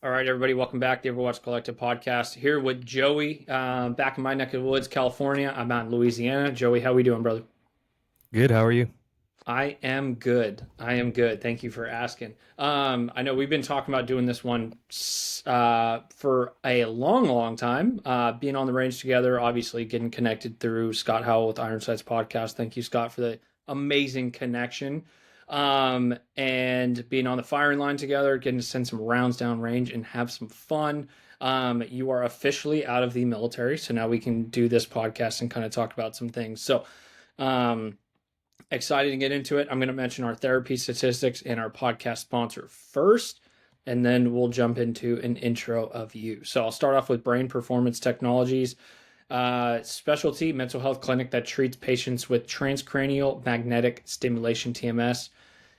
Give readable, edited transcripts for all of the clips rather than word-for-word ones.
All right, everybody, welcome back to the Overwatch Collective Podcast. Here with Joey, back in my neck of the woods, California. I'm out in Louisiana. Joey, how we doing, brother? Good. How are you? I am good. I am good. Thank you for asking. I know we've been talking about doing this one for a long, long time. Being on the range together, obviously getting connected through Scott Howell with Ironsides Podcast. Thank you, Scott, for the amazing connection. And being on the firing line together, getting to send some rounds down range and have some fun. You are officially out of the military, so now we can do this podcast and kind of talk about some things. So, excited to get into it. I'm going to mention our therapy statistics and our podcast sponsor first, and then we'll jump into an intro of you. So I'll start off with Brain Performance Technologies, specialty mental health clinic that treats patients with transcranial magnetic stimulation (TMS).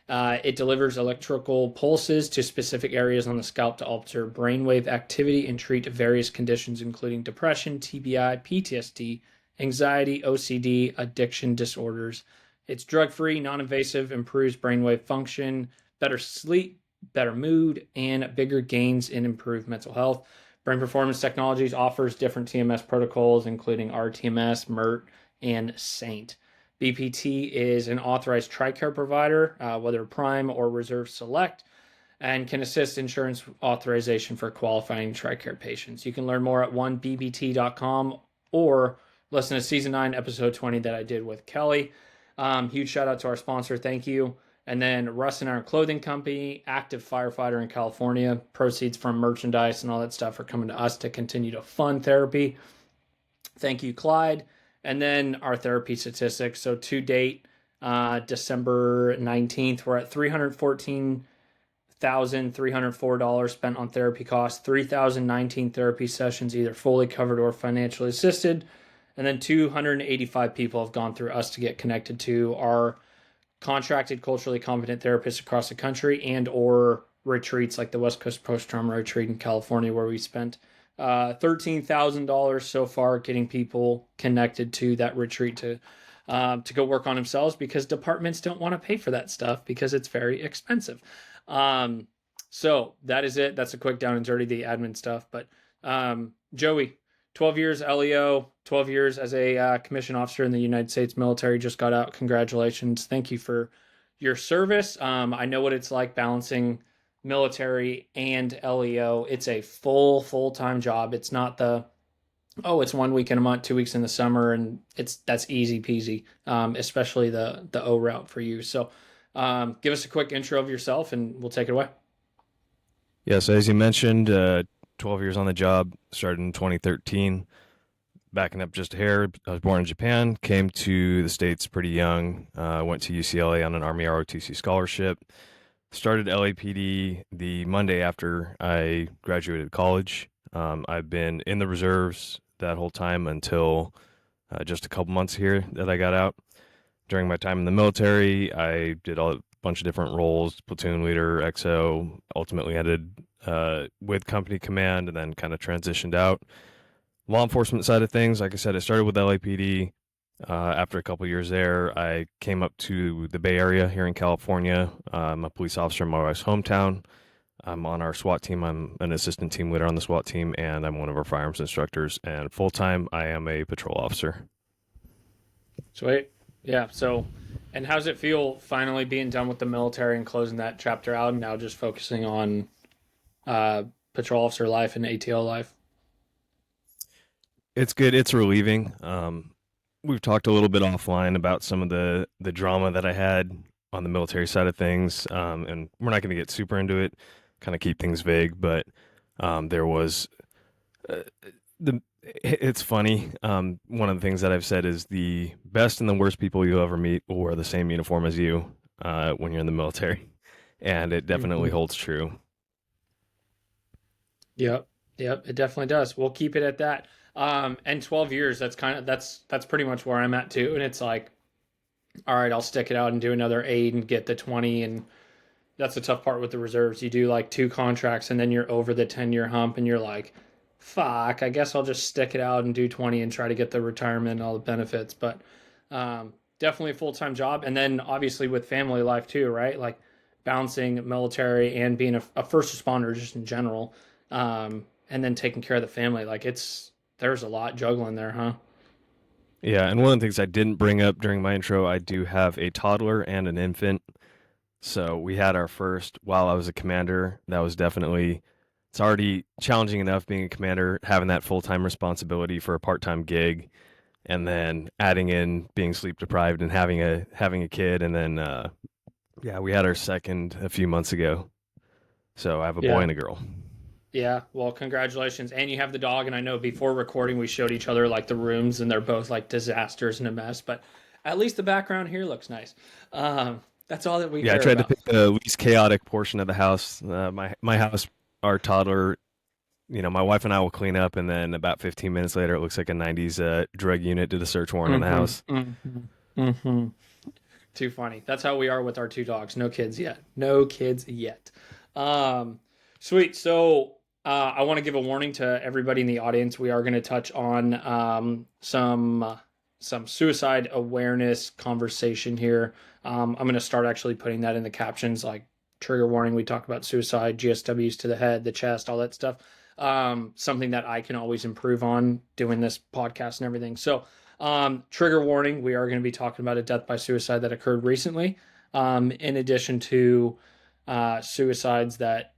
It delivers electrical pulses to specific areas on the scalp to alter brainwave activity and treat various conditions, including depression, TBI, PTSD, anxiety, OCD, addiction disorders. It's drug-free, non-invasive, improves brainwave function, better sleep, better mood, and bigger gains in improved mental health. Brain Performance Technologies offers different TMS protocols, including RTMS, MERT, and SAINT. BPT is an authorized TRICARE provider, whether Prime or Reserve Select, and can assist insurance authorization for qualifying TRICARE patients. You can learn more at 1bbt.com or listen to Season 9, Episode 20 that I did with Kelly. Huge shout out to our sponsor. Thank you. And then Russ and Iron Clothing Company, active firefighter in California. Proceeds from merchandise and all that stuff are coming to us to continue to fund therapy. Thank you, Clyde. And then our therapy statistics. So to date, December 19th, we're at $314,304 spent on therapy costs, 3,019 therapy sessions, either fully covered or financially assisted. And then 285 people have gone through us to get connected to our contracted culturally competent therapists across the country and or retreats like the West Coast Post-Trauma Retreat in California, where we spent $13,000 so far getting people connected to that retreat to go work on themselves, because departments don't want to pay for that stuff because it's very expensive. So that is it. That's a quick down and dirty, the admin stuff. But Joey, 12 years LEO, 12 years as a commissioned officer in the United States military, just got out. Congratulations. Thank you for your service. I know what it's like balancing military and LEO. It's a full-time job. It's not it's 1 week in a month, 2 weeks in the summer, and that's easy peasy, especially the O route for you. So give us a quick intro of yourself and we'll take it away. Yeah, so as you mentioned, 12 years on the job, started in 2013. Backing up just a hair, I was born in Japan, came to the States pretty young, went to UCLA on an Army ROTC scholarship, started LAPD the Monday after I graduated college. I've been in the reserves that whole time until just a couple months here that I got out. During my time in the military, I did a bunch of different roles, platoon leader, XO, ultimately ended with company command, and then kind of transitioned out. Law enforcement side of things, like I said, I started with LAPD. After a couple years there, I came up to the Bay Area here in California. I'm a police officer in my wife's hometown. I'm on our SWAT team. I'm an assistant team leader on the SWAT team, and I'm one of our firearms instructors. And full-time, I am a patrol officer. Sweet. Yeah. So, and how's it feel finally being done with the military and closing that chapter out and now just focusing on patrol officer life and ATO life? It's good. It's relieving. We've talked a little bit offline about some of the drama that I had on the military side of things, and we're not going to get super into it, kind of keep things vague, but there was it's funny. One of the things that I've said is the best and the worst people you'll ever meet will wear the same uniform as you when you're in the military, and it definitely holds true. Yep. Yep. It definitely does. We'll keep it at that. And 12 years, that's pretty much where I'm at too. And it's like, all right, I'll stick it out and do another 8 and get the 20. And that's the tough part with the reserves. You do like 2 contracts and then you're over the 10-year hump and you're like, fuck, I guess I'll just stick it out and do 20 and try to get the retirement and all the benefits. But definitely a full-time job. And then obviously with family life too, right? Like balancing military and being a first responder just in general. and then taking care of the family. Like there's a lot juggling there, huh? Yeah, and one of the things I didn't bring up during my intro, I do have a toddler and an infant. So we had our first while I was a commander. That was definitely, it's already challenging enough being a commander, having that full-time responsibility for a part-time gig, and then adding in being sleep deprived and having a kid, and then yeah, we had our second a few months ago. So I have a boy Yeah. and a girl. Yeah, well, congratulations. And you have the dog, and I know before recording we showed each other like the rooms, and they're both like disasters and a mess, but at least the background here looks nice. That's all that we Yeah, I care tried to about. pick the least chaotic portion of the house. My house, our toddler, my wife and I will clean up, and then about 15 minutes later, it looks like a 90s drug unit did a search warrant on the Mm-hmm. house. Mm-hmm. Mm-hmm. Too funny. That's how we are with our two dogs. No kids yet. No kids yet. Um, Sweet. So I want to give a warning to everybody in the audience. We are going to touch on some suicide awareness conversation here. I'm going to start actually putting that in the captions, like trigger warning. We talk about suicide, GSWs to the head, the chest, all that stuff. Something that I can always improve on doing this podcast and everything. So trigger warning, we are going to be talking about a death by suicide that occurred recently, in addition to suicides that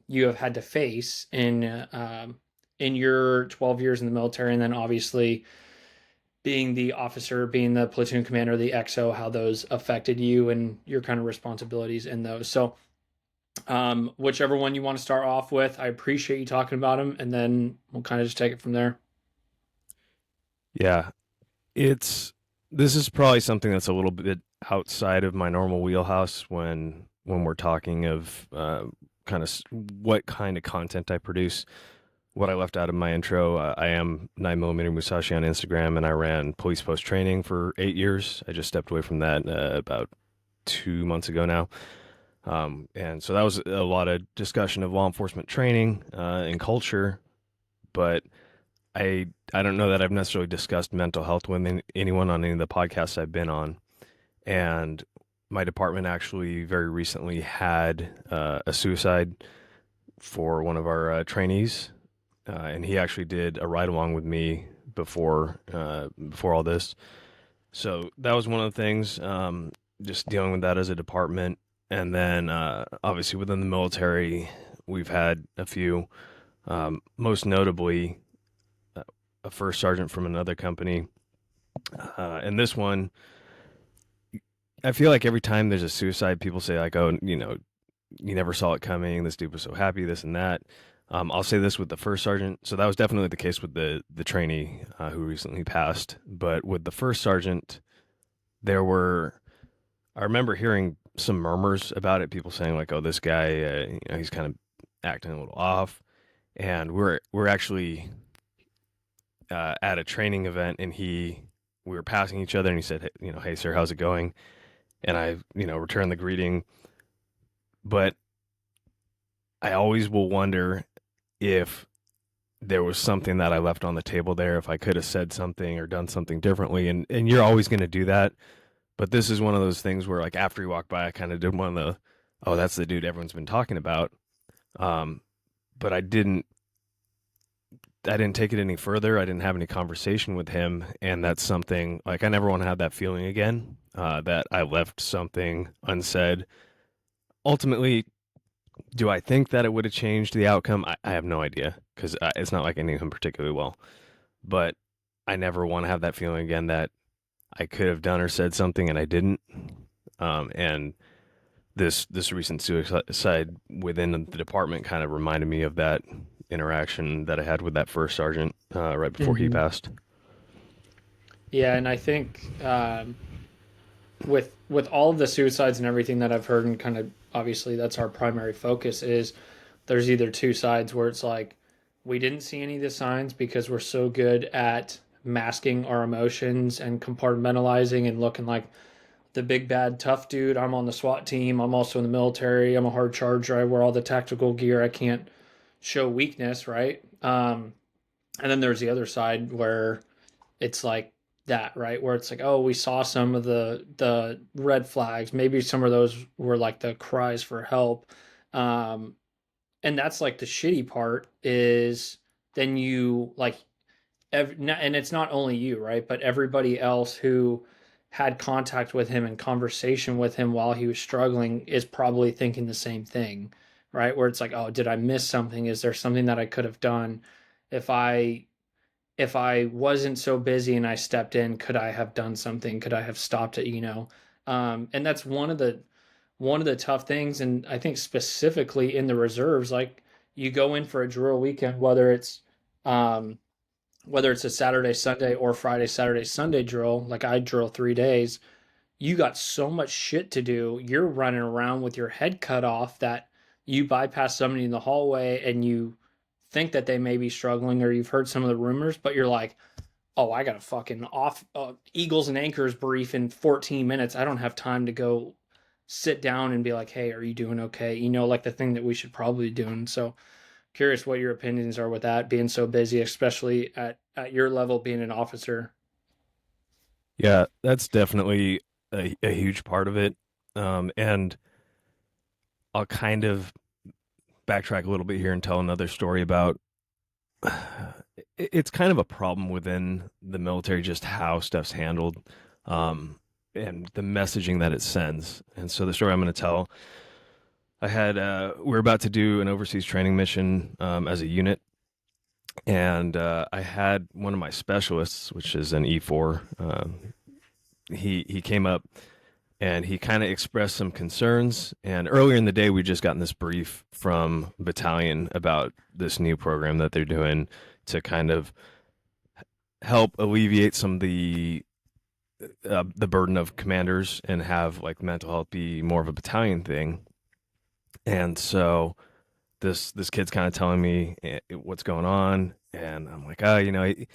you have had to face in your 12 years in the military, and then obviously being the officer, being the platoon commander, the XO, how those affected you and your kind of responsibilities in those. So, whichever one you want to start off with, I appreciate you talking about them, and then we'll kind of just take it from there. Yeah, it's this is probably something that's a little bit outside of my normal wheelhouse when we're talking of what kind of content I produce. What I left out of my intro, I am 9mm Musashi on Instagram, and I ran police post training for 8 years. I just stepped away from that about 2 months ago now. And so that was a lot of discussion of law enforcement training and culture, but I don't know that I've necessarily discussed mental health with anyone on any of the podcasts I've been on. And my department actually very recently had a suicide for one of our trainees, and he actually did a ride along with me before all this. So that was one of the things, just dealing with that as a department. And then obviously within the military, we've had a few, most notably a first sergeant from another company. And this one, I feel like every time there's a suicide, people say like, "Oh, you never saw it coming. This dude was so happy, this and that." I'll say this with the first sergeant. So that was definitely the case with the trainee who recently passed. But with the first sergeant, there were I remember hearing some murmurs about it. People saying like, "Oh, this guy, he's kind of acting a little off." And we're actually at a training event, and we were passing each other, and he said, "Hey, sir, how's it going?" And I, returned the greeting. But I always will wonder if there was something that I left on the table there, if I could have said something or done something differently. And you're always going to do that. But this is one of those things where, like, after he walked by, I kind of did one of oh, that's the dude everyone's been talking about. But I didn't take it any further. I didn't have any conversation with him. And that's something, like, I never want to have that feeling again, that I left something unsaid. Ultimately, do I think that it would have changed the outcome? I have no idea, because it's not like I knew him particularly well. But I never want to have that feeling again that I could have done or said something and I didn't. And this recent suicide within the department kind of reminded me of that interaction that I had with that first sergeant right before he Mm-hmm. passed. Yeah, and I think with all of the suicides and everything that I've heard, and kind of obviously that's our primary focus, is there's either two sides where it's like we didn't see any of the signs because we're so good at masking our emotions and compartmentalizing and looking like the big bad tough dude. I'm on the SWAT team. I'm also in the military. I'm a hard charger. I wear all the tactical gear. I can't show weakness, right? And then there's the other side where it's like that, right? Where it's like, oh, we saw some of the red flags. Maybe some of those were like the cries for help. Um, And that's like the shitty part is then you like and it's not only you, right? But everybody else who had contact with him and conversation with him while he was struggling is probably thinking the same thing, right? Where it's like, oh, did I miss something? Is there something that I could have done if I wasn't so busy and I stepped in? Could I have done something? Could I have stopped it? And that's one of the tough things. And I think specifically in the reserves, like you go in for a drill weekend, um, whether it's a Saturday, Sunday, or Friday, Saturday, Sunday drill, like I drill 3 days, you got so much shit to do. You're running around with your head cut off that you bypass somebody in the hallway and you think that they may be struggling or you've heard some of the rumors, but you're like, oh, I got a fucking off Eagles and Anchors brief in 14 minutes. I don't have time to go sit down and be like, hey, are you doing okay? Like the thing that we should probably be doing. So curious what your opinions are with that being so busy, especially at your level being an officer. Yeah, that's definitely a huge part of it. And I'll kind of backtrack a little bit here and tell another story about it's kind of a problem within the military, just how stuff's handled, and the messaging that it sends. And so the story I'm going to tell, we're about to do an overseas training mission as a unit, and I had one of my specialists, which is an E4. He came up and he kind of expressed some concerns. And earlier in the day, we just gotten this brief from battalion about this new program that they're doing to kind of help alleviate some of the burden of commanders and have like mental health be more of a battalion thing. And so this kid's kind of telling me what's going on, and I'm like, and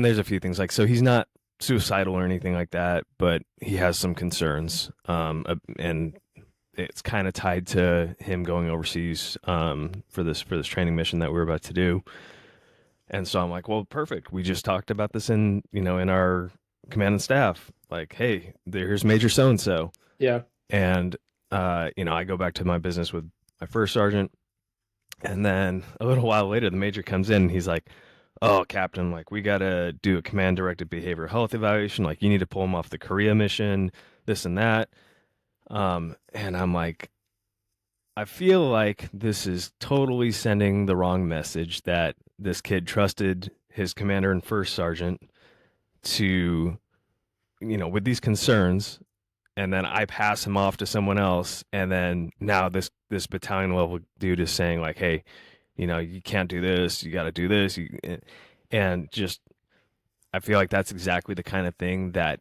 there's a few things like, so he's not suicidal or anything like that, but he has some concerns, and it's kind of tied to him going overseas for this training mission that we're about to do. And so I'm like, well, perfect. We just talked about this in our command and staff. Like, hey, here's Major so and so, Yeah. and I go back to my business with my first sergeant, and then a little while later, the major comes in and he's like, oh, Captain, like, we got to do a command directed behavioral health evaluation. Like, you need to pull him off the Korea mission, this and that. And I'm like, I feel like this is totally sending the wrong message that this kid trusted his commander and first sergeant to, with these concerns, and then I pass him off to someone else, and then now this battalion level dude is saying like, hey, you can't do this, you got to do this, and just I feel like that's exactly the kind of thing that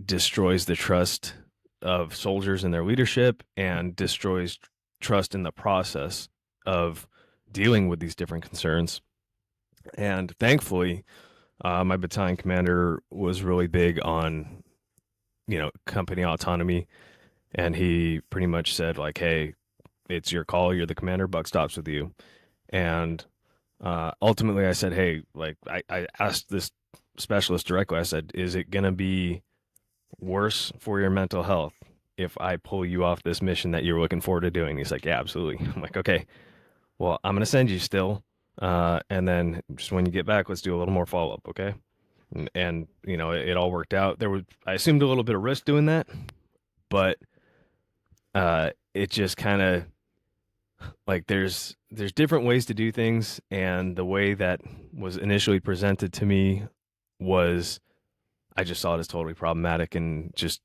destroys the trust of soldiers in their leadership and destroys trust in the process of dealing with these different concerns. And thankfully, my battalion commander was really big on company autonomy, and he pretty much said like, hey, it's your call, you're the commander, buck stops with you. And ultimately I said, hey, like, I asked this specialist directly, I said, is it gonna be worse for your mental health if I pull you off this mission that you're looking forward to doing? He's like, yeah, absolutely. I'm like, okay, well, I'm gonna send you still, and then just when you get back, let's do a little more follow-up, okay? And it all worked out. I assumed a little bit of risk doing that, but it just kind of like there's different ways to do things, and the way that was initially presented to me was, I just saw it as totally problematic, and just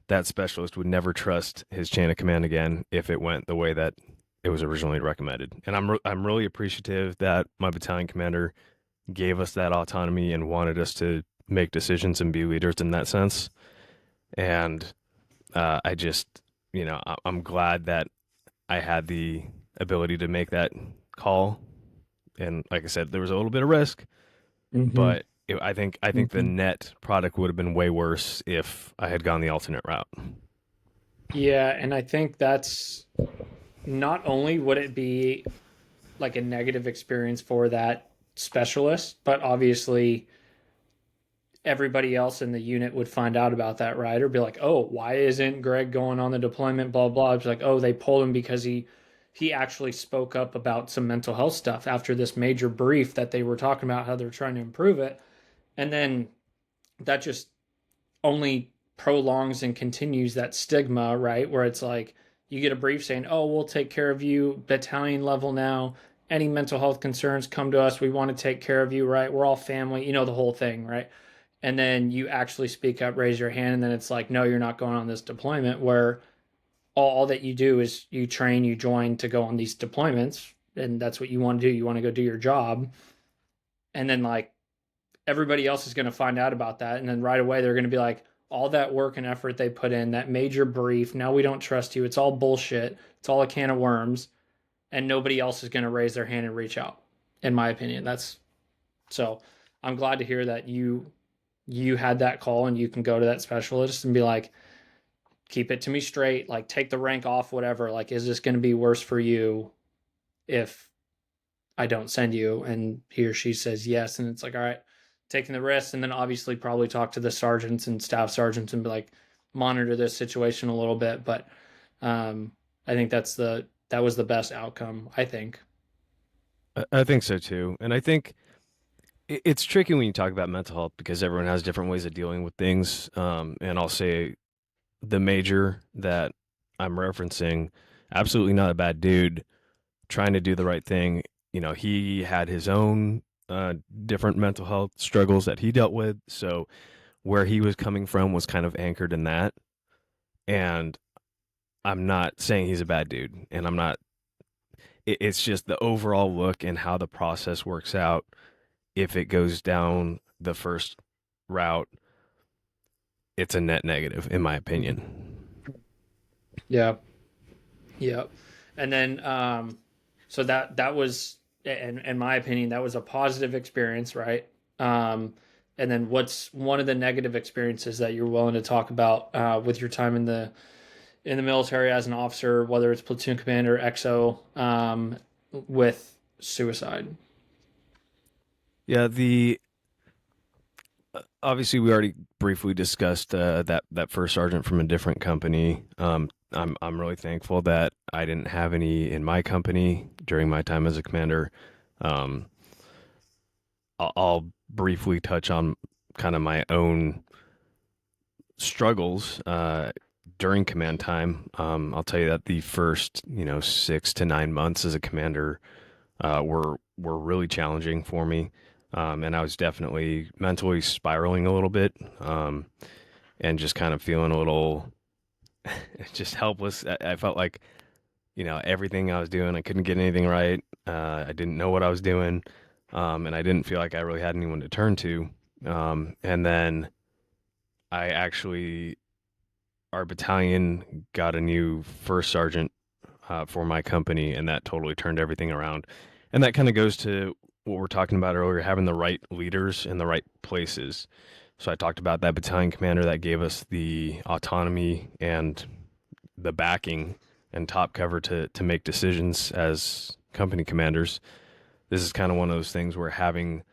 that specialist would never trust his chain of command again if it went the way that it was originally recommended. And I'm really appreciative that my battalion commander gave us that autonomy and wanted us to make decisions and be leaders in that sense. And I just, I'm glad that I had the ability to make that call. And like I said, there was a little bit of risk, Mm-hmm. but I think the Mm-hmm. net product would have been way worse if I had gone the alternate route. Yeah, and I think that's not only would it be like a negative experience for that specialist, but obviously everybody else in the unit would find out about that, right? Or be like, oh, why isn't Greg going on the deployment? Blah blah. It's like, oh, they pulled him because he he actually spoke up about some mental health stuff after this major brief that they were talking about how they're trying to improve it. And then that just only prolongs and continues that stigma, right? Where it's like you get a brief saying, "Oh, we'll take care of you, battalion level now. Any mental health concerns, come to us. We want to take care of you, right? We're all family, the whole thing, right?" And then you actually speak up, raise your hand, and then it's like, "No, you're not going on this deployment." Where all that you do is you train, you join to go on these deployments, and that's what you want to do. You want to go do your job, and then like everybody else is going to find out about that, and then right away they're going to be like, all that work and effort they put in, that major brief, now we don't trust you. It's all bullshit. It's all a can of worms, and nobody else is going to raise their hand and reach out. In my opinion, that's so. I'm glad to hear that you had that call and you can go to that specialist and be like, keep it to me straight, like take the rank off, whatever. Like, is this going to be worse for you if I don't send you? And he or she says yes, and it's like, all right, taking the risk, and then obviously probably talk to the sergeants and staff sergeants and be like, monitor this situation a little bit. But I think that was the best outcome, I think. I think so too. And I think it's tricky when you talk about mental health because everyone has different ways of dealing with things. And I'll say the major that I'm referencing, absolutely not a bad dude, trying to do the right thing. He had his own different mental health struggles that he dealt with. So where he was coming from was kind of anchored in that. And I'm not saying he's a bad dude. And I'm not, it's just the overall look and how the process works out. If it goes down the first route, it's a net negative, in my opinion. Yeah. Yeah. And then so that was, in my opinion, that was a positive experience, right? And then what's one of the negative experiences that you're willing to talk about with your time in the military as an officer, whether it's platoon commander, XO, with suicide? Yeah, the obviously we already briefly discussed that first sergeant from a different company. I'm really thankful that I didn't have any in my company during my time as a commander. Um, I'll briefly touch on kind of my own struggles during command time. I'll tell you that the first 6 to 9 months as a commander were really challenging for me, and I was definitely mentally spiraling a little bit, and just kind of feeling a little just helpless. I felt like everything I was doing, I couldn't get anything right. I didn't know what I was doing, and I didn't feel like I really had anyone to turn to. And then I actually, our battalion got a new first sergeant for my company, and that totally turned everything around. And that kind of goes to what we're talking about earlier, having the right leaders in the right places. So I talked about that battalion commander that gave us the autonomy and the backing and top cover to make decisions as company commanders. This is kind of one of those things where having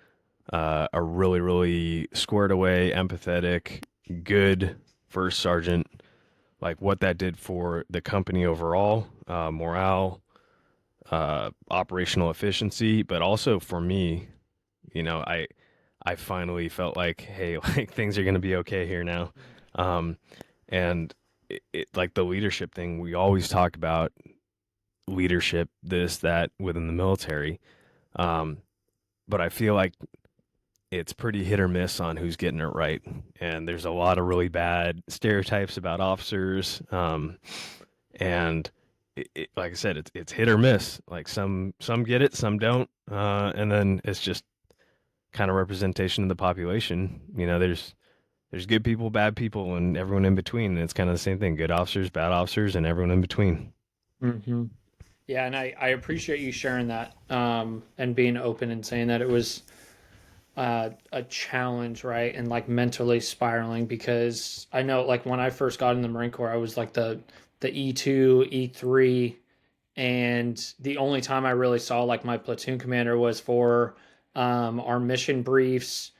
a really, really squared away, empathetic, good first sergeant, like what that did for the company overall, morale, operational efficiency, but also for me, I finally felt like, hey, like things are going to be okay here now. And like the leadership thing, we always talk about leadership, this, that within the military. But I feel like it's pretty hit or miss on who's getting it right. And there's a lot of really bad stereotypes about officers. And like I said, it's hit or miss. Like some get it, some don't. And then it's just kind of representation of the population. There's good people, bad people, and everyone in between. And it's kind of the same thing: good officers, bad officers, and everyone in between. Mm-hmm. Yeah, and I appreciate you sharing that and being open and saying that it was a challenge, right? And like mentally spiraling, because I know like when I first got in the Marine Corps, I was like the E2, E3, and the only time I really saw like my platoon commander was for our mission briefs,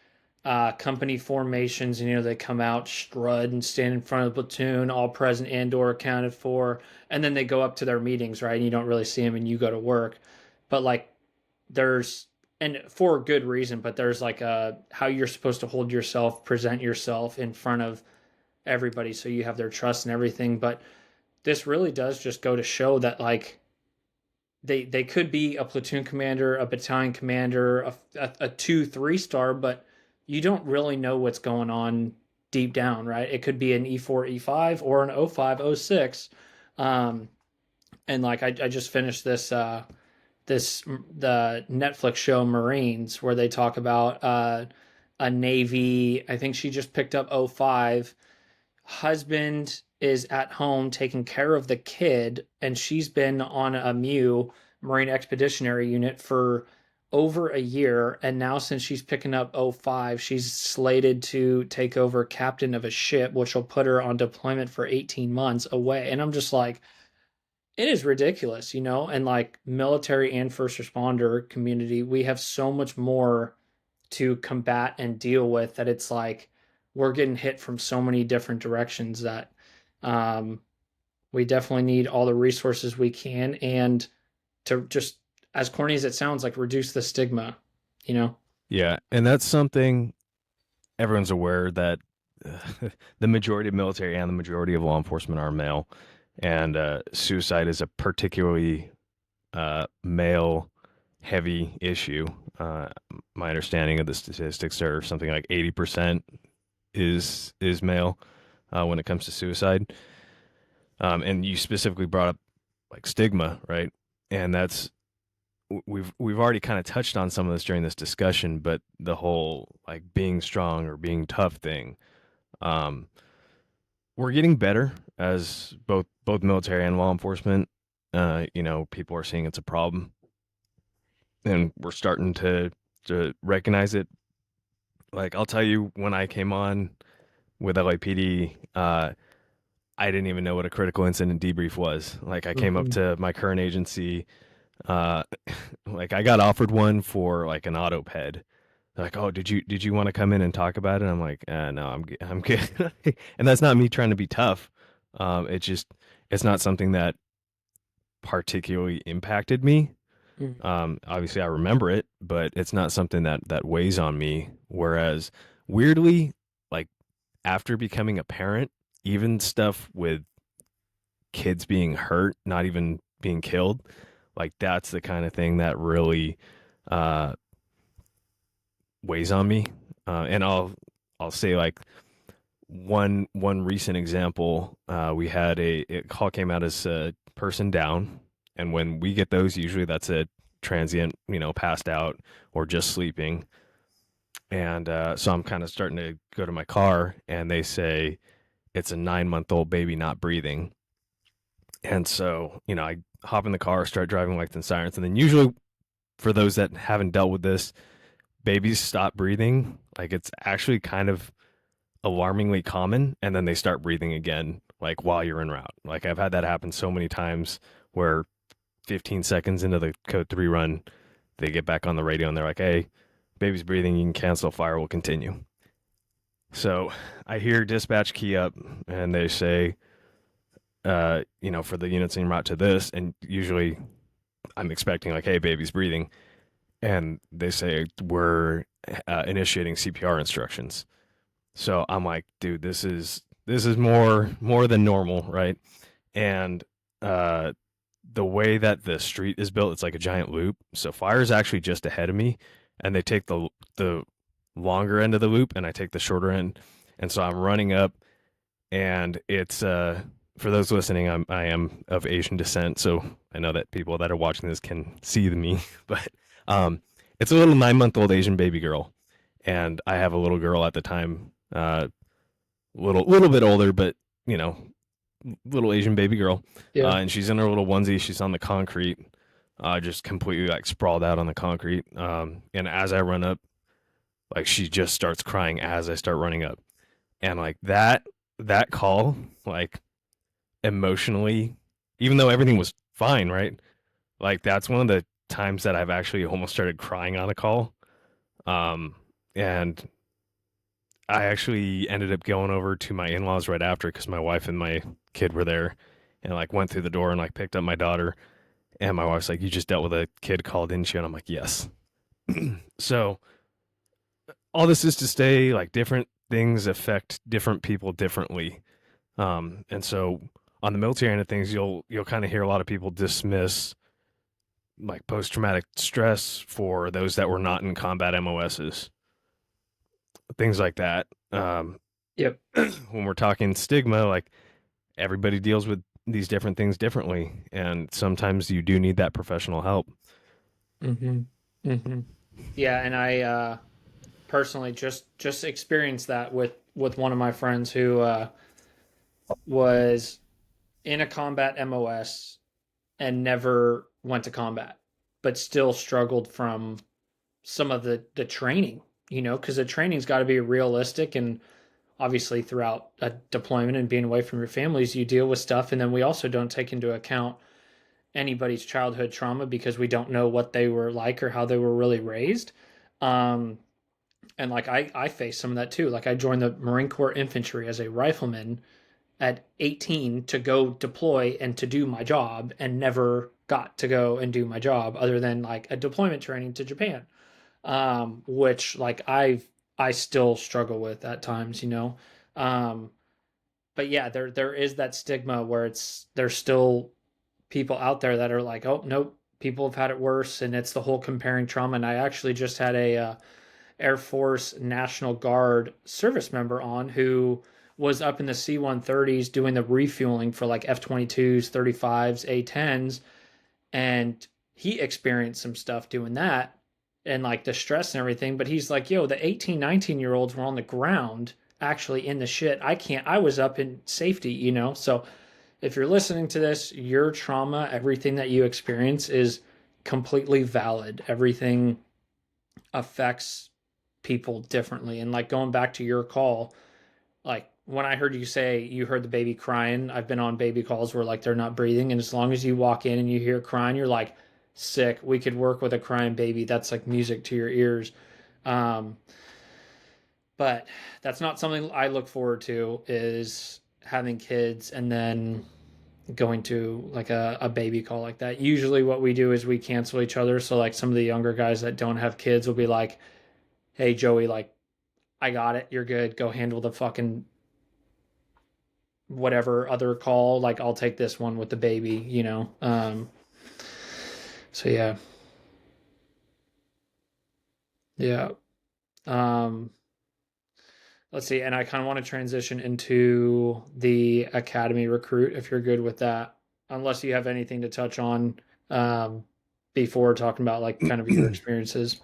company formations, and they come out, strut, and stand in front of the platoon, all present and or accounted for, and then they go up to their meetings, right? And you don't really see them, and you go to work. But like, there's, and for a good reason, but there's like how you're supposed to hold yourself, present yourself in front of everybody, so you have their trust and everything. But this really does just go to show that like they could be a platoon commander, a battalion commander, a 2 3 star, but you don't really know what's going on deep down, right? It could be an E4 E5 or an O5 O6. And like I just finished the Netflix show Marines, where they talk about a Navy. I think she just picked up O5. Husband is at home taking care of the kid, and she's been on a Marine Expeditionary Unit for over a year. And now, since she's picking up O5, she's slated to take over captain of a ship, which will put her on deployment for 18 months away. And I'm just like, it is ridiculous, and like military and first responder community, we have so much more to combat and deal with, that it's like we're getting hit from so many different directions, that um, we definitely need all the resources we can, and to just, as corny as it sounds, like reduce the stigma, you know? Yeah, and that's something everyone's aware that the majority of military and the majority of law enforcement are male, and suicide is a particularly male heavy issue. My understanding of the statistics are something like 80% is male when it comes to suicide. And you specifically brought up like stigma, right? And that's we've already kind of touched on some of this during this discussion, but the whole like being strong or being tough thing, um, we're getting better as both military and law enforcement. People are seeing it's a problem, and we're starting to recognize it. Like I'll tell you, when I came on with LAPD, I didn't even know what a critical incident debrief was. Like I came up Mm-hmm. to my current agency, uh, like I got offered one for like an auto ped. They're like, oh, did you want to come in and talk about it? I'm like, no, I'm good. And that's not me trying to be tough. It's not something that particularly impacted me. Obviously, I remember it, but it's not something that weighs on me. Whereas, weirdly, like after becoming a parent, even stuff with kids being hurt, not even being killed, like that's the kind of thing that really uh, weighs on me. And I'll say like one recent example. We had a call came out as a person down, and when we get those, usually that's a transient, passed out or just sleeping. And so I'm kind of starting to go to my car, and they say it's a 9-month-old baby not breathing. And so, I hop in the car, start driving lights and sirens, and then usually for those that haven't dealt with this, babies stop breathing. Like it's actually kind of alarmingly common, and then they start breathing again, like while you're en route. Like I've had that happen so many times where 15 seconds into the code 3 run, they get back on the radio and they're like, hey, baby's breathing, you can cancel, fire will continue. So I hear dispatch key up, and they say, for the units en route to this, and usually I'm expecting like, hey, baby's breathing, and they say we're initiating CPR instructions. So I'm like, dude, this is more than normal, right? And the way that the street is built, it's like a giant loop. So fire is actually just ahead of me, and they take the longer end of the loop, and I take the shorter end. And so I'm running up, and it's for those listening, I am of Asian descent, so I know that people that are watching this can see me, but it's a little 9-month-old Asian baby girl, and I have a little girl at the time, little bit older, but little Asian baby girl, Yeah. and she's in her little onesie. She's on the concrete, just completely like sprawled out on the concrete. And as I run up, like she just starts crying as I start running up, and like that call, like emotionally, even though everything was fine, right? Like that's one of the times that I've actually almost started crying on a call. And I actually ended up going over to my in-laws right after because my wife and my kid were there, and like went through the door and like picked up my daughter. And my wife's like, "You just dealt with a kid call, didn't you?" And I'm like, "Yes." So all this is to say, like, different things affect different people differently. And so on the military end of things, you'll kind of hear a lot of people dismiss like post traumatic stress for those that were not in combat MOSs, things like that. Yep. When we're talking stigma, like everybody deals with these different things differently, and sometimes you do need that professional help. Mm-hmm. Mm-hmm. Yeah, and I personally just experienced that with one of my friends who was in a combat MOS and never went to combat, but still struggled from some of the training, because the training's got to be realistic. And obviously throughout a deployment and being away from your families, you deal with stuff. And then we also don't take into account anybody's childhood trauma because we don't know what they were like or how they were really raised. Um, and like I faced some of that too. Like I joined the Marine Corps infantry as a rifleman at 18 to go deploy and to do my job, and never got to go and do my job other than like a deployment training to Japan, which like I still struggle with at times. um, but yeah, there is that stigma where there's still people out there that are like, oh nope, people have had it worse, and it's the whole comparing trauma. And I actually just had a Air Force National Guard service member on who was up in the C-130s doing the refueling for like F-22s, 35s, A-10s, and he experienced some stuff doing that and like the stress and everything. But he's like, yo, the 18, 19-year-olds were on the ground actually in the shit. I was up in safety. So if you're listening to this, your trauma, everything that you experience is completely valid. Everything affects people differently. And like going back to your call, like when I heard you say you heard the baby crying, I've been on baby calls where like they're not breathing. And as long as you walk in and you hear crying, you're like, sick. We could work with a crying baby. That's like music to your ears. Um, but that's not something I look forward to, is having kids and then going to like a baby call like that. Usually what we do is we cancel each other. So like some of the younger guys that don't have kids will be like, hey Joey, like I got it. You're good. Go handle the fucking whatever other call. Like I'll take this one with the baby. So yeah. Yeah. Um let's see. And I kind of want to transition into the academy recruit if you're good with that. Unless you have anything to touch on before talking about like kind of your experiences.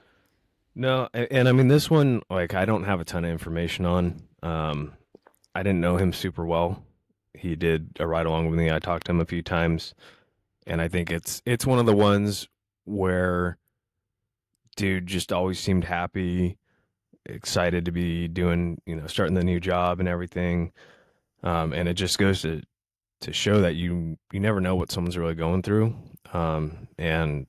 No, and I mean this one, like I don't have a ton of information on. I didn't know him super well. He did a ride along with me. I talked to him a few times, and I think it's one of the ones where dude just always seemed happy, excited to be doing, starting the new job and everything. And it just goes to show that you never know what someone's really going through. And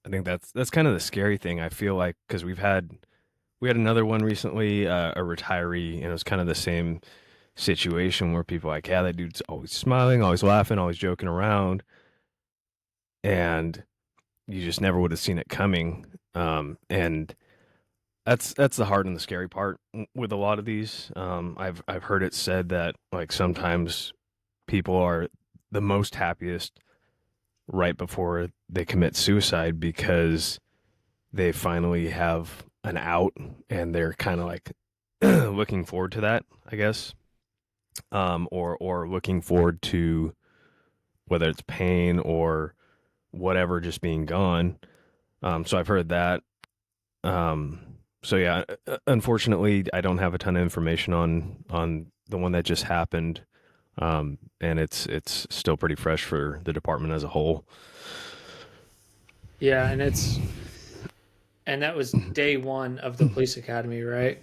I think that's kind of the scary thing. I feel like because we had another one recently, a retiree, and it was kind of the same situation where people are like, yeah, that dude's always smiling, always laughing, always joking around, and you just never would have seen it coming. And that's the hard and the scary part with a lot of these. I've heard it said that like sometimes people are the most happiest right before they commit suicide because they finally have an out and they're kind of like looking forward to that, I guess. Or looking forward to whether it's pain or whatever just being gone. So I've heard that. Um, so yeah, unfortunately, I don't have a ton of information on the one that just happened, and it's still pretty fresh for the department as a whole. Yeah, and that was day one of the police academy, right?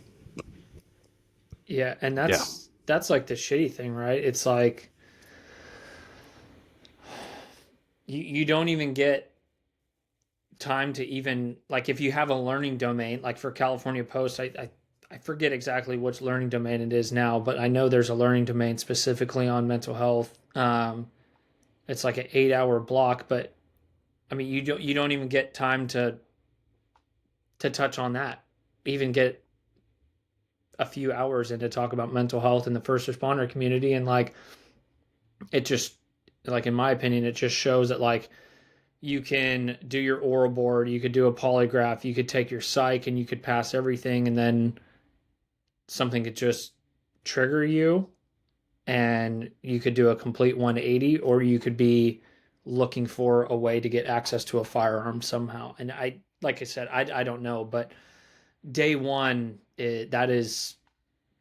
Yeah, and Yeah. that's like the shitty thing, right? It's like you don't even get time to even like if you have a learning domain like for California Post, I forget exactly which learning domain it is now, but I know there's a learning domain specifically on mental health. It's like an 8 hour block, but I mean, you don't even get time to touch on that, even get a few hours in to talk about mental health in the first responder community. And like, it just, like, in my opinion, it just shows that like you can do your oral board, you could do a polygraph, you could take your psych, and you could pass everything, and then something could just trigger you, and you could do a complete 180, or you could be looking for a way to get access to a firearm somehow. And I, like I said, I don't know, but day one, that is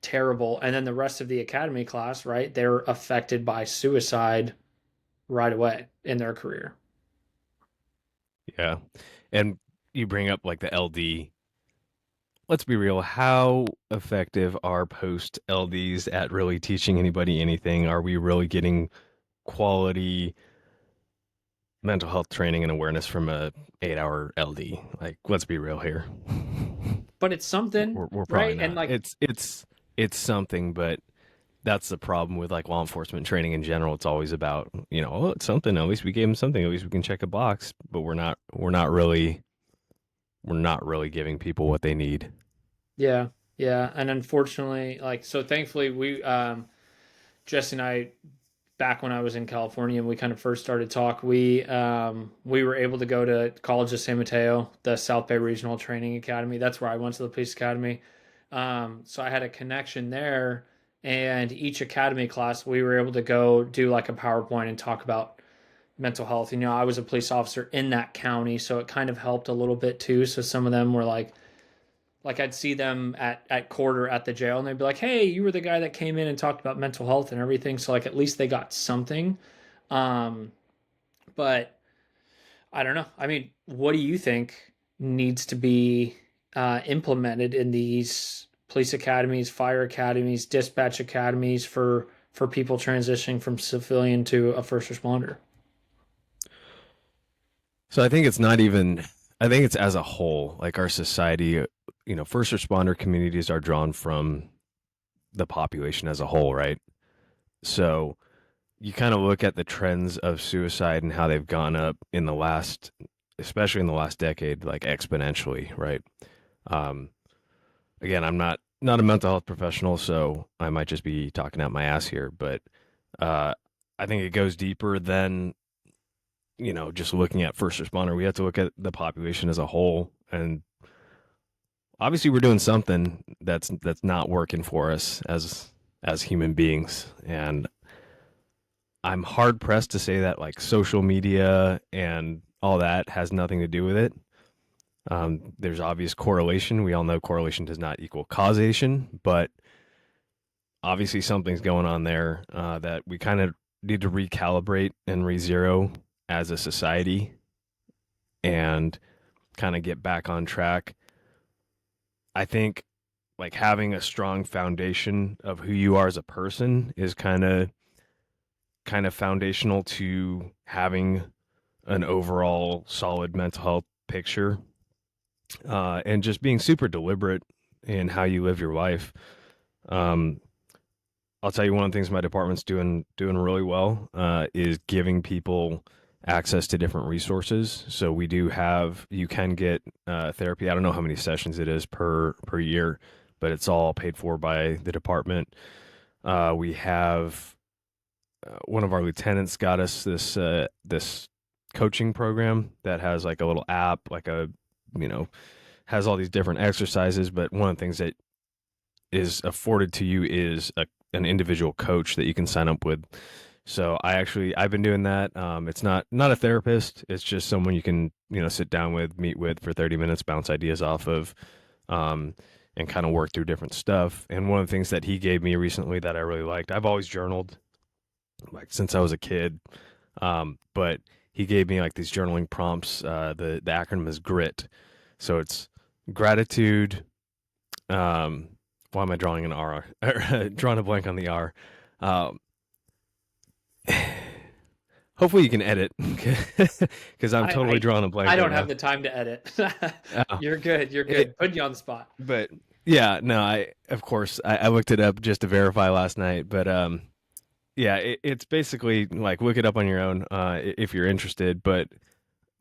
terrible. And then the rest of the academy class, right? They're affected by suicide right away in their career. Yeah. And you bring up like the LD. Let's be real. How effective are post LDs at really teaching anybody anything? Are we really getting quality mental health training and awareness from a 8 hour LD? Like, let's be real here. But it's something, We're probably right? And not. like, It's something, but that's the problem with like law enforcement training in general. It's always about, oh, it's something. At least we gave them something. At least we can check a box. But we're not really giving people what they need. yeah, yeah. And unfortunately, like, so thankfully Jesse and I, back when I was in California and we kind of first started talk, we were able to go to College of San Mateo, the South Bay Regional Training Academy. That's where I went to the police academy. So I had a connection there, and each academy class we were able to go do like a PowerPoint and talk about mental health. I was a police officer in that county, so it kind of helped a little bit too. So some of them were like I'd see them at court or at the jail, and they'd be like, "Hey, you were the guy that came in and talked about mental health and everything." So like at least they got something. Um, but I don't know. I mean, what do you think needs to be implemented in these police academies, fire academies, dispatch academies for people transitioning from civilian to a first responder? So I think it's not even, I think it's as a whole, like our society, first responder communities are drawn from the population as a whole, right? So you kind of look at the trends of suicide and how they've gone up especially in the last decade, like exponentially, right? Um, Again, I'm not a mental health professional, so I might just be talking out my ass here, but uh, I think it goes deeper than just looking at first responder. We have to look at the population as a whole, and obviously, we're doing something that's not working for us as human beings, and I'm hard pressed to say that like social media and all that has nothing to do with it. There's obvious correlation. We all know correlation does not equal causation, but obviously something's going on there that we kind of need to recalibrate and re-zero as a society and kind of get back on track. I think like having a strong foundation of who you are as a person is kind of foundational to having an overall solid mental health picture, and just being super deliberate in how you live your life. Um, I'll tell you one of the things my department's doing really well is giving people access to different resources. So you can get therapy. I don't know how many sessions it is per year, but it's all paid for by the department. We have one of our lieutenants got us this coaching program that has like a little app, like has all these different exercises. But one of the things that is afforded to you is an individual coach that you can sign up with. So I've been doing that. It's not a therapist. It's just someone you can sit down with, meet with for 30 minutes, bounce ideas off of, and kind of work through different stuff. And one of the things that he gave me recently that I really liked, I've always journaled like since I was a kid, but he gave me like these journaling prompts. The acronym is GRIT, so it's gratitude. Why am I drawing an R? Drawing a blank on the R. Hopefully you can edit because I'm totally drawing a blank. I don't right have now. the time to edit. Oh. You're good. You're good. Put you on the spot. But Yeah, no, of course I looked it up just to verify last night, but yeah, it's basically like look it up on your own if you're interested. But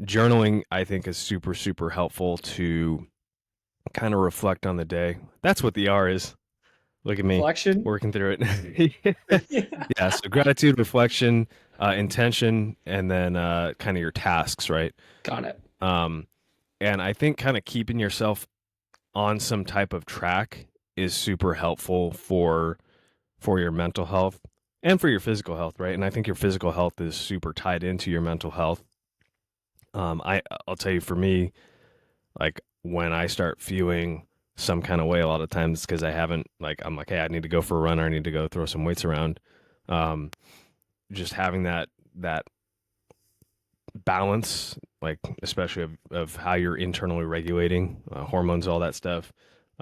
journaling, I think, is super super helpful to kind of reflect on the day. That's what the R is. Look at me Reflection. working through it. Yeah. Yeah, so gratitude, reflection, intention, and then kind of your tasks, right? Got it. Um, and I think kind of keeping yourself on some type of track is super helpful for your mental health and for your physical health, right? And I think your physical health is super tied into your mental health. I'll tell you, for me, like when I start feeling some kind of way, a lot of times because I haven't, like, I'm like, hey, I need to go for a run, or I need to go throw some weights around. Um, just having that balance, like especially of how you're internally regulating hormones, all that stuff.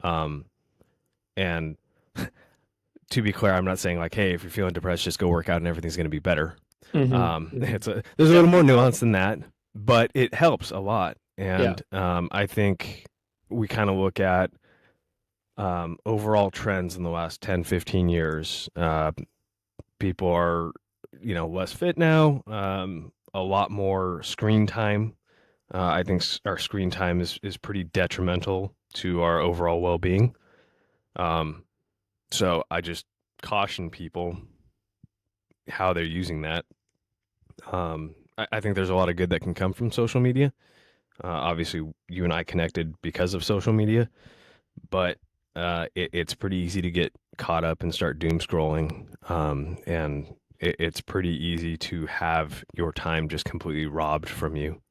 Um, and to be clear, I'm not saying like, hey, if you're feeling depressed, just go work out and everything's going to be better. Mm-hmm. There's a Yep. little more nuance than that, but it helps a lot. Yeah. And I think we kind of look at overall trends in the last 10, 15 years. People are, less fit now, a lot more screen time. I think our screen time is pretty detrimental to our overall well being. Um, so I just caution people how they're using that. I think there's a lot of good that can come from social media. Obviously, you and I connected because of social media, but it's pretty easy to get caught up and start doom scrolling. And it's pretty easy to have your time just completely robbed from you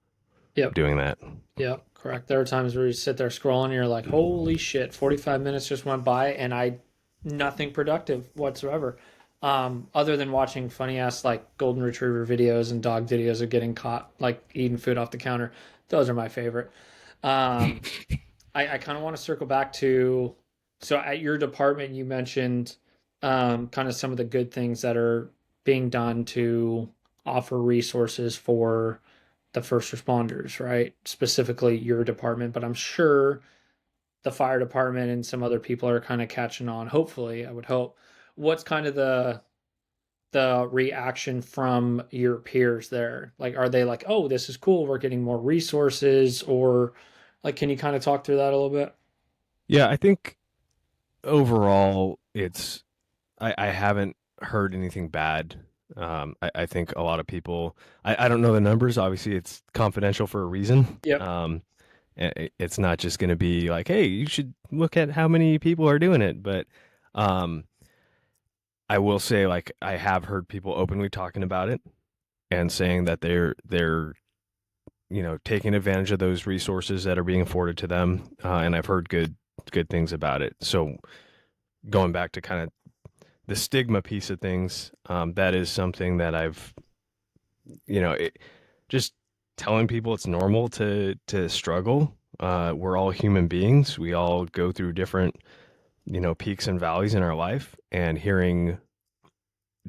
Yep. doing that. Yep. Correct. There are times where you sit there scrolling and you're like, holy shit, 45 minutes just went by and I nothing productive whatsoever. Other than watching funny ass like golden retriever videos and dog videos of getting caught like eating food off the counter. Those are my favorite. Um, I kind of want to circle back to so at your department you mentioned kind of some of the good things that are being done to offer resources for the first responders, right? Specifically your department, but I'm sure the fire department and some other people are kind of catching on. Hopefully, I would hope. What's kind of the reaction from your peers there? Like, are they like, "Oh, this is cool. We're getting more resources," or like, can you kind of talk through that a little bit? Yeah, I think overall, I haven't heard anything bad. I think a lot of people, I don't know the numbers. Obviously, it's confidential for a reason. Yep. It's not just going to be like, hey, you should look at how many people are doing it. But um, I will say, like, I have heard people openly talking about it and saying that they're taking advantage of those resources that are being afforded to them. And I've heard good things about it. So going back to kind of the stigma piece of things, that is something that I've, just telling people it's normal to struggle. We're all human beings. We all go through different, peaks and valleys in our life, and hearing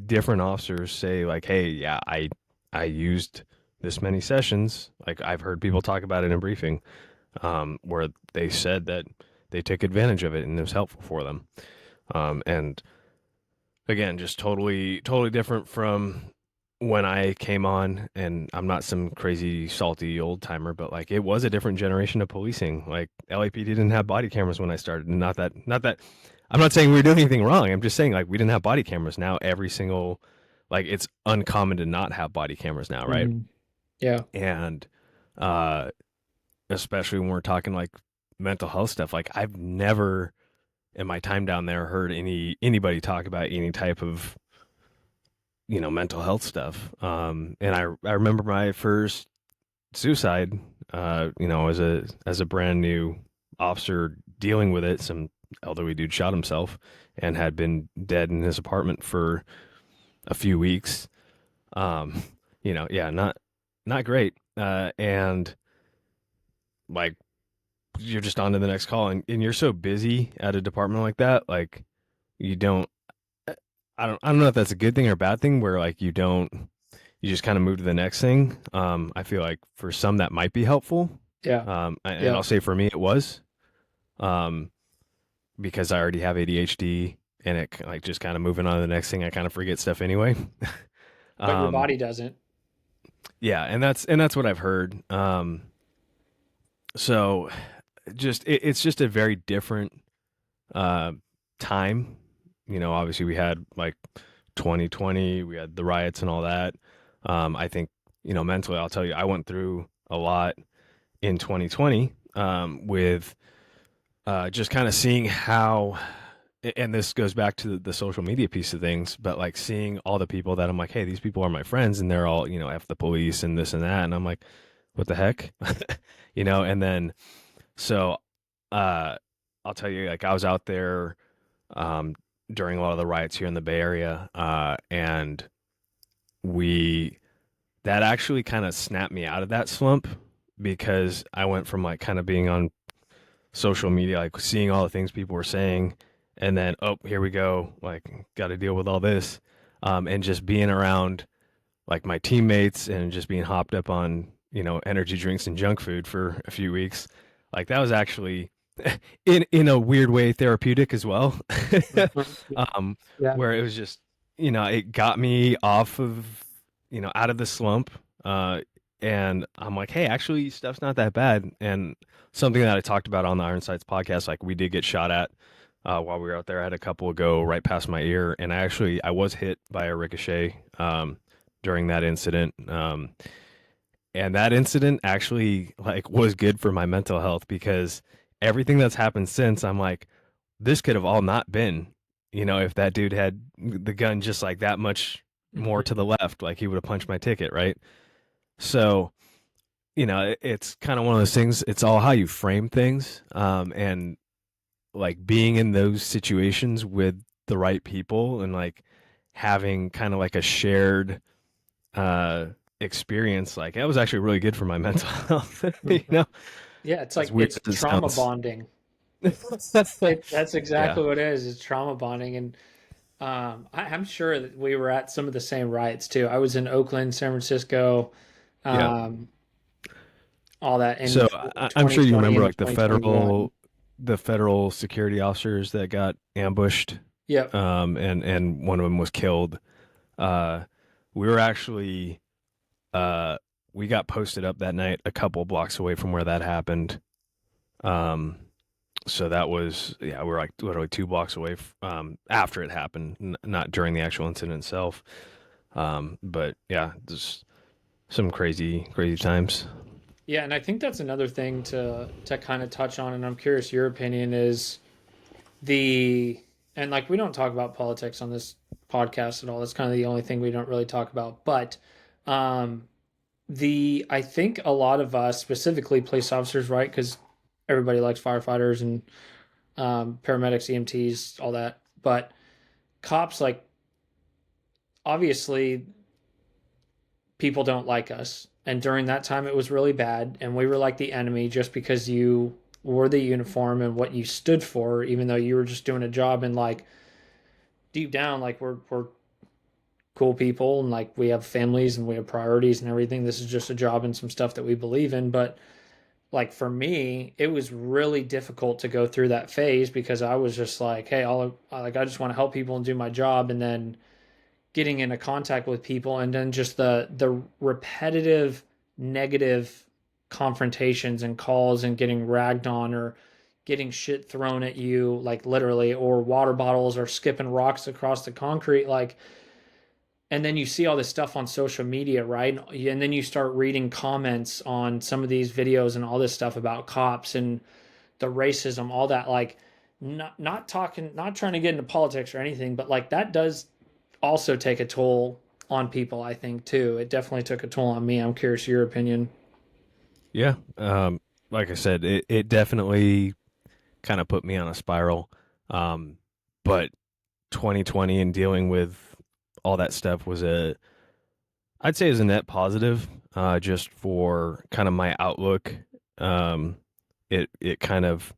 different officers say like, "Hey, yeah, I used this many sessions." Like I've heard people talk about it in briefing, where they said that they took advantage of it and it was helpful for them. And again, just totally different from when I came on. And I'm not some crazy salty old timer, but like it was a different generation of policing. Like LAPD didn't have body cameras when I started. And not that I'm not saying we were doing anything wrong. I'm just saying like we didn't have body cameras. Now every single, like, it's uncommon to not have body cameras now, right? Hmm. Yeah. And uh especially when we're talking like mental health stuff, like I've never in my time down there heard anybody talk about any type of mental health stuff. And I remember my first suicide, as a brand new officer dealing with it. Some elderly dude shot himself and had been dead in his apartment for a few weeks. um yeah, not great. And like you're just on to the next call, and you're so busy at a department like that, like you don't I don't know if that's a good thing or a bad thing, where like you just kind of move to the next thing. I feel like for some that might be helpful. Yeah. And Yeah. I'll say for me it was. Um, because I already have ADHD and it like just kind of moving on to the next thing, I kind of forget stuff anyway. But your um, body doesn't. yeah, and that's what I've heard. So it's just a very different uh, time. Obviously we had like 2020, we had the riots and all that. I think, mentally, I'll tell you, I went through a lot in 2020 with just kind of seeing how, and this goes back to the social media piece of things, but like seeing all the people that I'm like, hey, these people are my friends, and they're all, F the police and this and that. And I'm like, what the heck? And then, so uh, I'll tell you, like, I was out there um, during a lot of the riots here in the Bay Area, and we, that actually kind of snapped me out of that slump because I went from like kind of being on social media, like seeing all the things people were saying, and then, oh, here we go, like, got to deal with all this, and just being around like my teammates and just being hopped up on, energy drinks and junk food for a few weeks. Like that was actually in a weird way therapeutic as well. Mhm. um, Yeah. where it was just, it got me off of, out of the slump. And I'm like, hey, actually, stuff's not that bad. And something that I talked about on the Iron Sights podcast, like we did get shot at while we were out there. I had a couple go right past my ear, and I was hit by a ricochet during that incident. And that incident actually like was good for my mental health because everything that's happened since, I'm like, this could have all not been, if that dude had the gun just like that much more Mhm. to the left, like he would have punched my ticket, right? So, it's kind of one of those things. It's all how you frame things, and like being in those situations with the right people and like having kind of like a shared uh experience, like that was actually really good for my mental health. Mhm. Yeah, it's As like weird it's as it trauma sounds. bonding. That's Yeah. exactly what it is. It's trauma bonding, and I'm sure that we were at some of the same riots too. I was in Oakland, San Francisco, Yeah. um, all that in So I'm sure you 2020 remember and like 2021. the federal security officers that got ambushed, Yep. and one of them was killed. Uh, we were actually uh, we got posted up that night a couple blocks away from where that happened. Um, so that was, yeah, we were like literally 2 blocks away after it happened, not during the actual incident itself. But yeah, just some crazy crazy times. Yeah, and I think that's another thing to kind of touch on, and I'm curious your opinion is the and like we don't talk about politics on this podcast at all. That's kind of the only thing we don't really talk about. But um the I think a lot of us, specifically police officers, right? Because everybody likes firefighters and paramedics, EMTs, all that. But cops, like obviously, people don't like us. And during that time, it was really bad, and we were like the enemy just because you wore the uniform and what you stood for, even though you were just doing a job. And like deep down, like we're cool people, and like we have families and we have priorities and everything. This is just a job and some stuff that we believe in, but like for me, it was really difficult to go through that phase because I was just like, hey, I just want to help people and do my job, and then getting into contact with people, and then just the repetitive negative confrontations and calls and getting ragged on or getting shit thrown at you, like literally, or water bottles or skipping rocks across the concrete, like. And then you see all this stuff on social media, right? And then you start reading comments on some of these videos and all this stuff about cops and the racism, all that. Like, not talking, not trying to get into politics or anything, but like that does also take a toll on people. I think too. It definitely took a toll on me. I'm curious your opinion. Yeah. Like I said, it definitely kind of put me on a spiral. But 2020 and dealing with all that stuff was I'd say is a net positive, just for kind of my outlook. Um, it kind of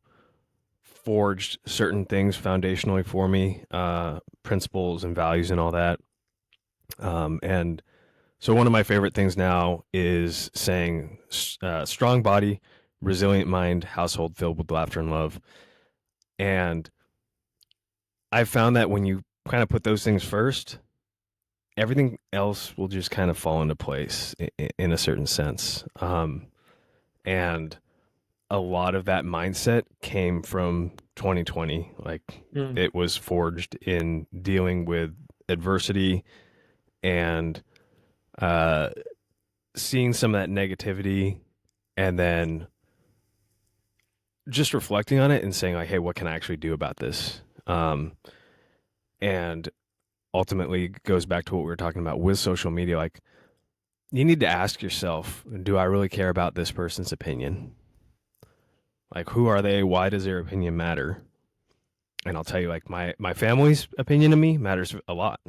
forged certain things foundationally for me, principles and values and all that. And so one of my favorite things now is saying, strong body, resilient mind, household filled with laughter and love. And I've found that when you kind of put those things first, everything else will just kind of fall into place in a certain sense. And a lot of that mindset came from 2020. Like Mm. it was forged in dealing with adversity and uh, seeing some of that negativity, and then just reflecting on it and saying like, hey, what can I actually do about this? And ultimately goes back to what we were talking about with social media. Like you need to ask yourself, do I really care about this person's opinion? Like who are they? Why does their opinion matter? And I'll tell you, like my family's opinion of me matters a lot,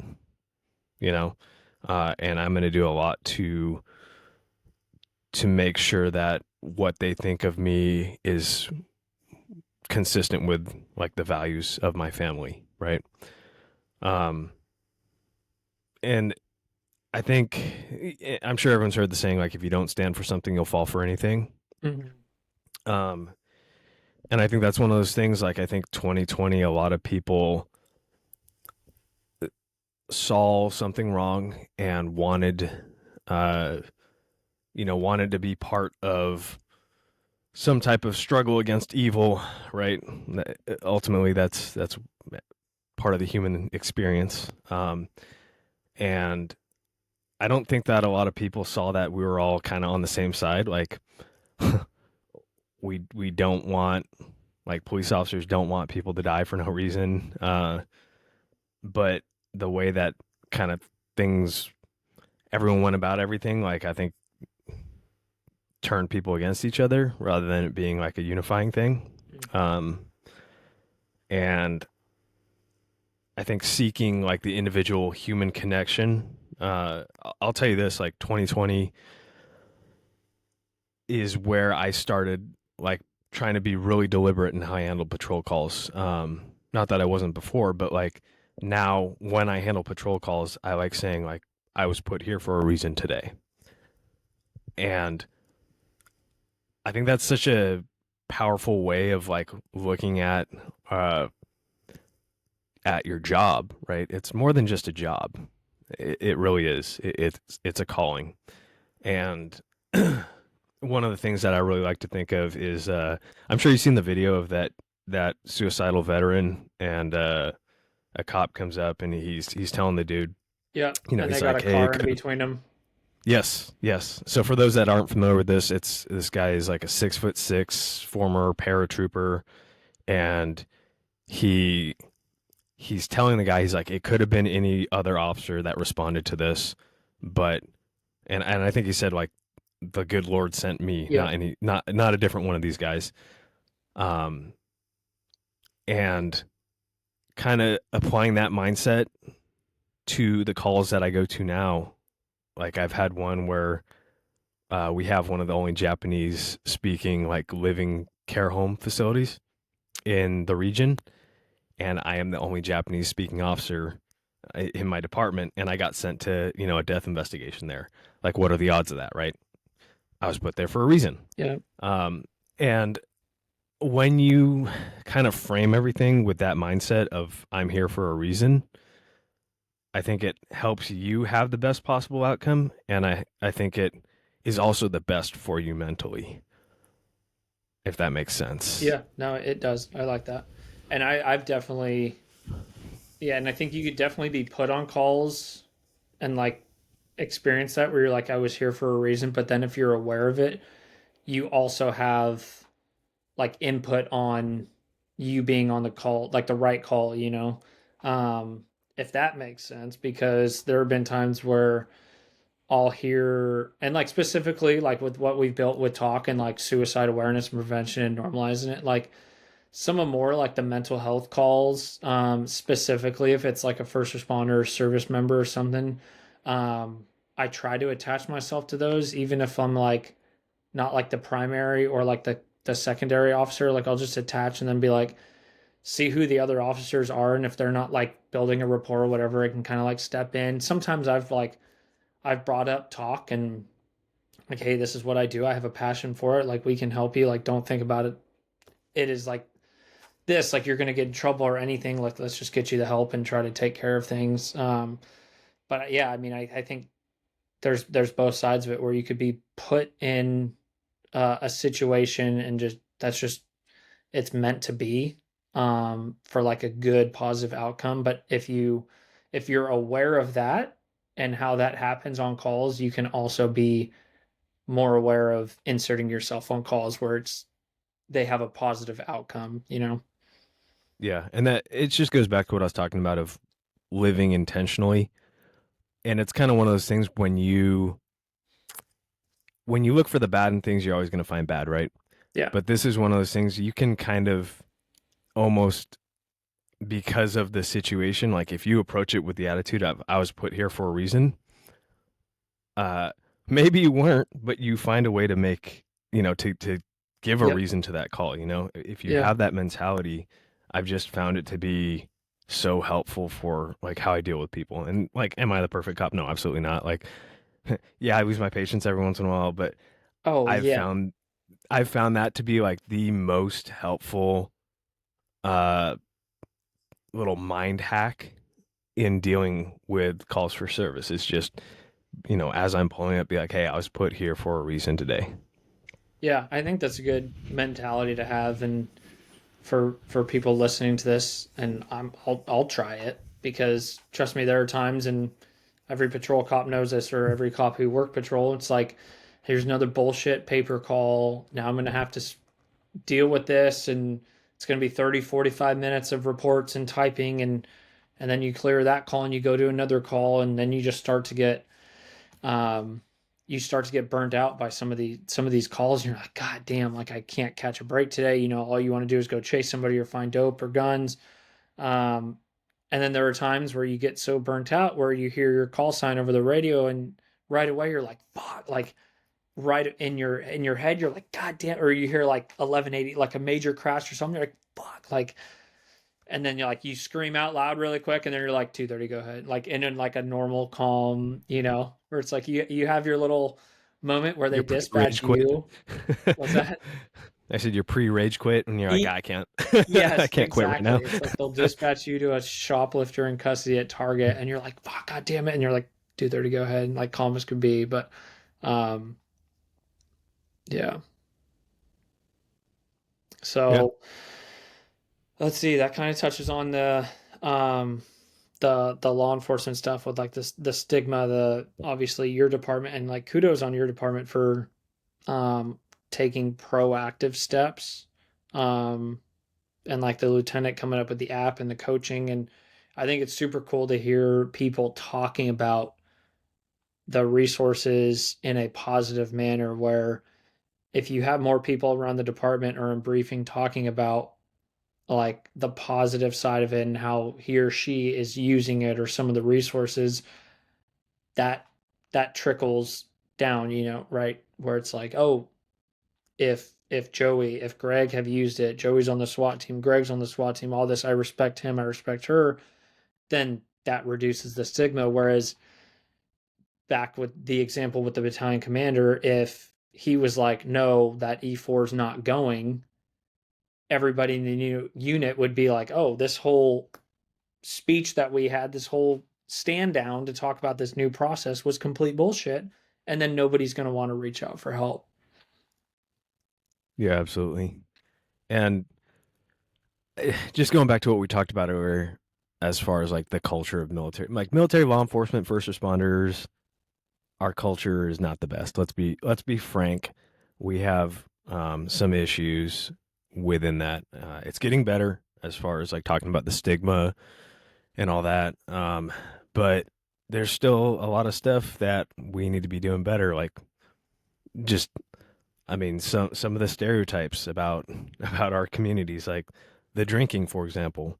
you know, and I'm going to do a lot to make sure that what they think of me is consistent with like the values of my family, right? Um, and I think I'm sure everyone's heard the saying like if you don't stand for something, you'll fall for anything. Mm-hmm. Um, and I think that's one of those things. Like I think 2020, a lot of people saw something wrong and uh, wanted to be part of some type of struggle against evil, right? Ultimately, that's part of the human experience. And I don't think that a lot of people saw that we were all kind of on the same side. Like we don't want, like, police officers don't want people to die for no reason. But the way that kind of things everyone went about everything, like I think turned people against each other rather than it being like a unifying thing. Um, and I think seeking like the individual human connection. I'll tell you this: like 2020 is where I started like trying to be really deliberate in how I handle patrol calls. Not that I wasn't before, but like now when I handle patrol calls, I like saying like I was put here for a reason today, and I think that's such a powerful way of like looking uh at your job, right? It's more than just a job. It really is. It's a calling. And one of the things that I really like to think of is I'm sure you've seen the video of that suicidal veteran, and a cop comes up and he's telling the dude, Yeah, and they he's got a like, hey, car in between them. yes. So for those that aren't familiar with this, this guy is like a 6'6" former paratrooper, and he he's telling the guy, he's like, it could have been any other officer that responded to this, but and I think he said like the good Lord sent me, Yeah, not any, not a different one of these guys. Um, and kind of applying that mindset to the calls that I go to now. Like I've had one where we have one of the only Japanese speaking like living care home facilities in the region, and I am the only Japanese speaking officer in my department, and I got sent to a death investigation there. Like, what are the odds of that, right? I was put there for a reason. yeah, And when you kind of frame everything with that mindset of I'm here for a reason, I think it helps you have the best possible outcome, and I think it is also the best for you mentally, if that makes sense. yeah. No, it does. I like that, and I've definitely, yeah, and I think you could definitely be put on calls and like experience that where you're like, I was here for a reason, but then if you're aware of it, you also have like input on you being on the call, like the right call, um, if that makes sense, because there have been times where I'll hear, and like specifically, like with what we've built with talk and like suicide awareness and prevention and normalizing it, like some of more like the mental health calls, specifically if it's like a first responder or service member or something, I try to attach myself to those, even if I'm like not like the primary or like the secondary officer. Like I'll just attach and then be like, see who the other officers are, and if they're not like building a rapport or whatever, I can kind of like step in. Sometimes I've brought up talk and like, hey, this is what I do. I have a passion for it. Like we can help you. Like don't think about it. It is like this, like you're going to get in trouble or anything. Like, let's just get you the help and try to take care of things. But yeah, I mean, I think there's both sides of it where you could be put in a situation and just that's just it's meant to be for like a good positive outcome. But if you're aware of that and how that happens on calls, you can also be more aware of inserting yourself on calls where they have a positive outcome, you know? Yeah, and that it just goes back to what I was talking about of living intentionally. And it's kind of one of those things when you look for the bad in things, you're always going to find bad, right? Yeah. But this is one of those things you can kind of almost because of the situation, like if you approach it with the attitude of I was put here for a reason, uh maybe you weren't, but you find a way to make, to give a Yep. reason to that call, if you Yeah. have that mentality. I've just found it to be so helpful for like how I deal with people. And like, am I the perfect cop? No, absolutely not. Like, yeah, I lose my patience every once in a while, but Oh, I've yeah. found I've found that to be like the most helpful uh little mind hack in dealing with calls for service. It's just, as I'm pulling up, be like, hey, I was put here for a reason today. Yeah. I think that's a good mentality to have. And for people listening to this, and I'll try it because trust me, there are times, and every patrol cop knows this, or every cop who work patrol. It's like, here's another bullshit paper call. Now I'm going to have to deal with this, and it's going to be 30, 45 minutes of reports and typing, and then you clear that call and you go to another call, and then you just start to get um, you start to get burnt out by some of these calls. And you're like, God damn, like I can't catch a break today. You know, all you want to do is go chase somebody or find dope or guns. Um, and then there are times where you get so burnt out where you hear your call sign over the radio, and right away you're like, fuck, like right in your head you're like, God damn, or you hear like 1180, like a major crash or something. You're like, fuck, like, and then you're like you scream out loud really quick, and then you're like 2:30, go ahead, like in like a normal calm, you know, where it's like you have your little moment where they You're dispatch pre-rage quit. you. What's that? I said you're pre-rage quit, and you're like, E- I can't, I yes, can't quit right exactly. now. It's like they'll dispatch you to a shoplifter in custody at Target, and you're like, fuck, God damn it, and you're like 2:30, go ahead, and like calm as could be. But um yeah, Yeah, so let's see, that kind of touches on um the law enforcement stuff with like this the stigma, the obviously your department, and like kudos on your department for um taking proactive steps, um and like the lieutenant coming up with the app and the coaching. And I think it's super cool to hear people talking about the resources in a positive manner, where if you have more people around the department or in briefing talking about like the positive side of it and how he or she is using it or some of the resources, that that trickles down, you know, right? Where it's like, oh, if Joey, if Greg have used it, Joey's on the SWAT team, Greg's on the SWAT team, all this, I respect him, I respect her, then that reduces the stigma. Whereas back with the example with the battalion commander, if he was like, no, that E4 is not going, everybody in the new unit would be like, oh, this whole speech that we had, this whole stand down to talk about this new process was complete bullshit. And then nobody's going to want to reach out for help. yeah, absolutely. And just going back to what we talked about earlier, as far as like the culture of military law enforcement, first responders, our culture is not the best. Let's be frank. We have some issues within that. It's getting better as far as like talking about the stigma and all that. But there's still a lot of stuff that we need to be doing better. Like just, I mean, some of the stereotypes about our communities, like the drinking, for example,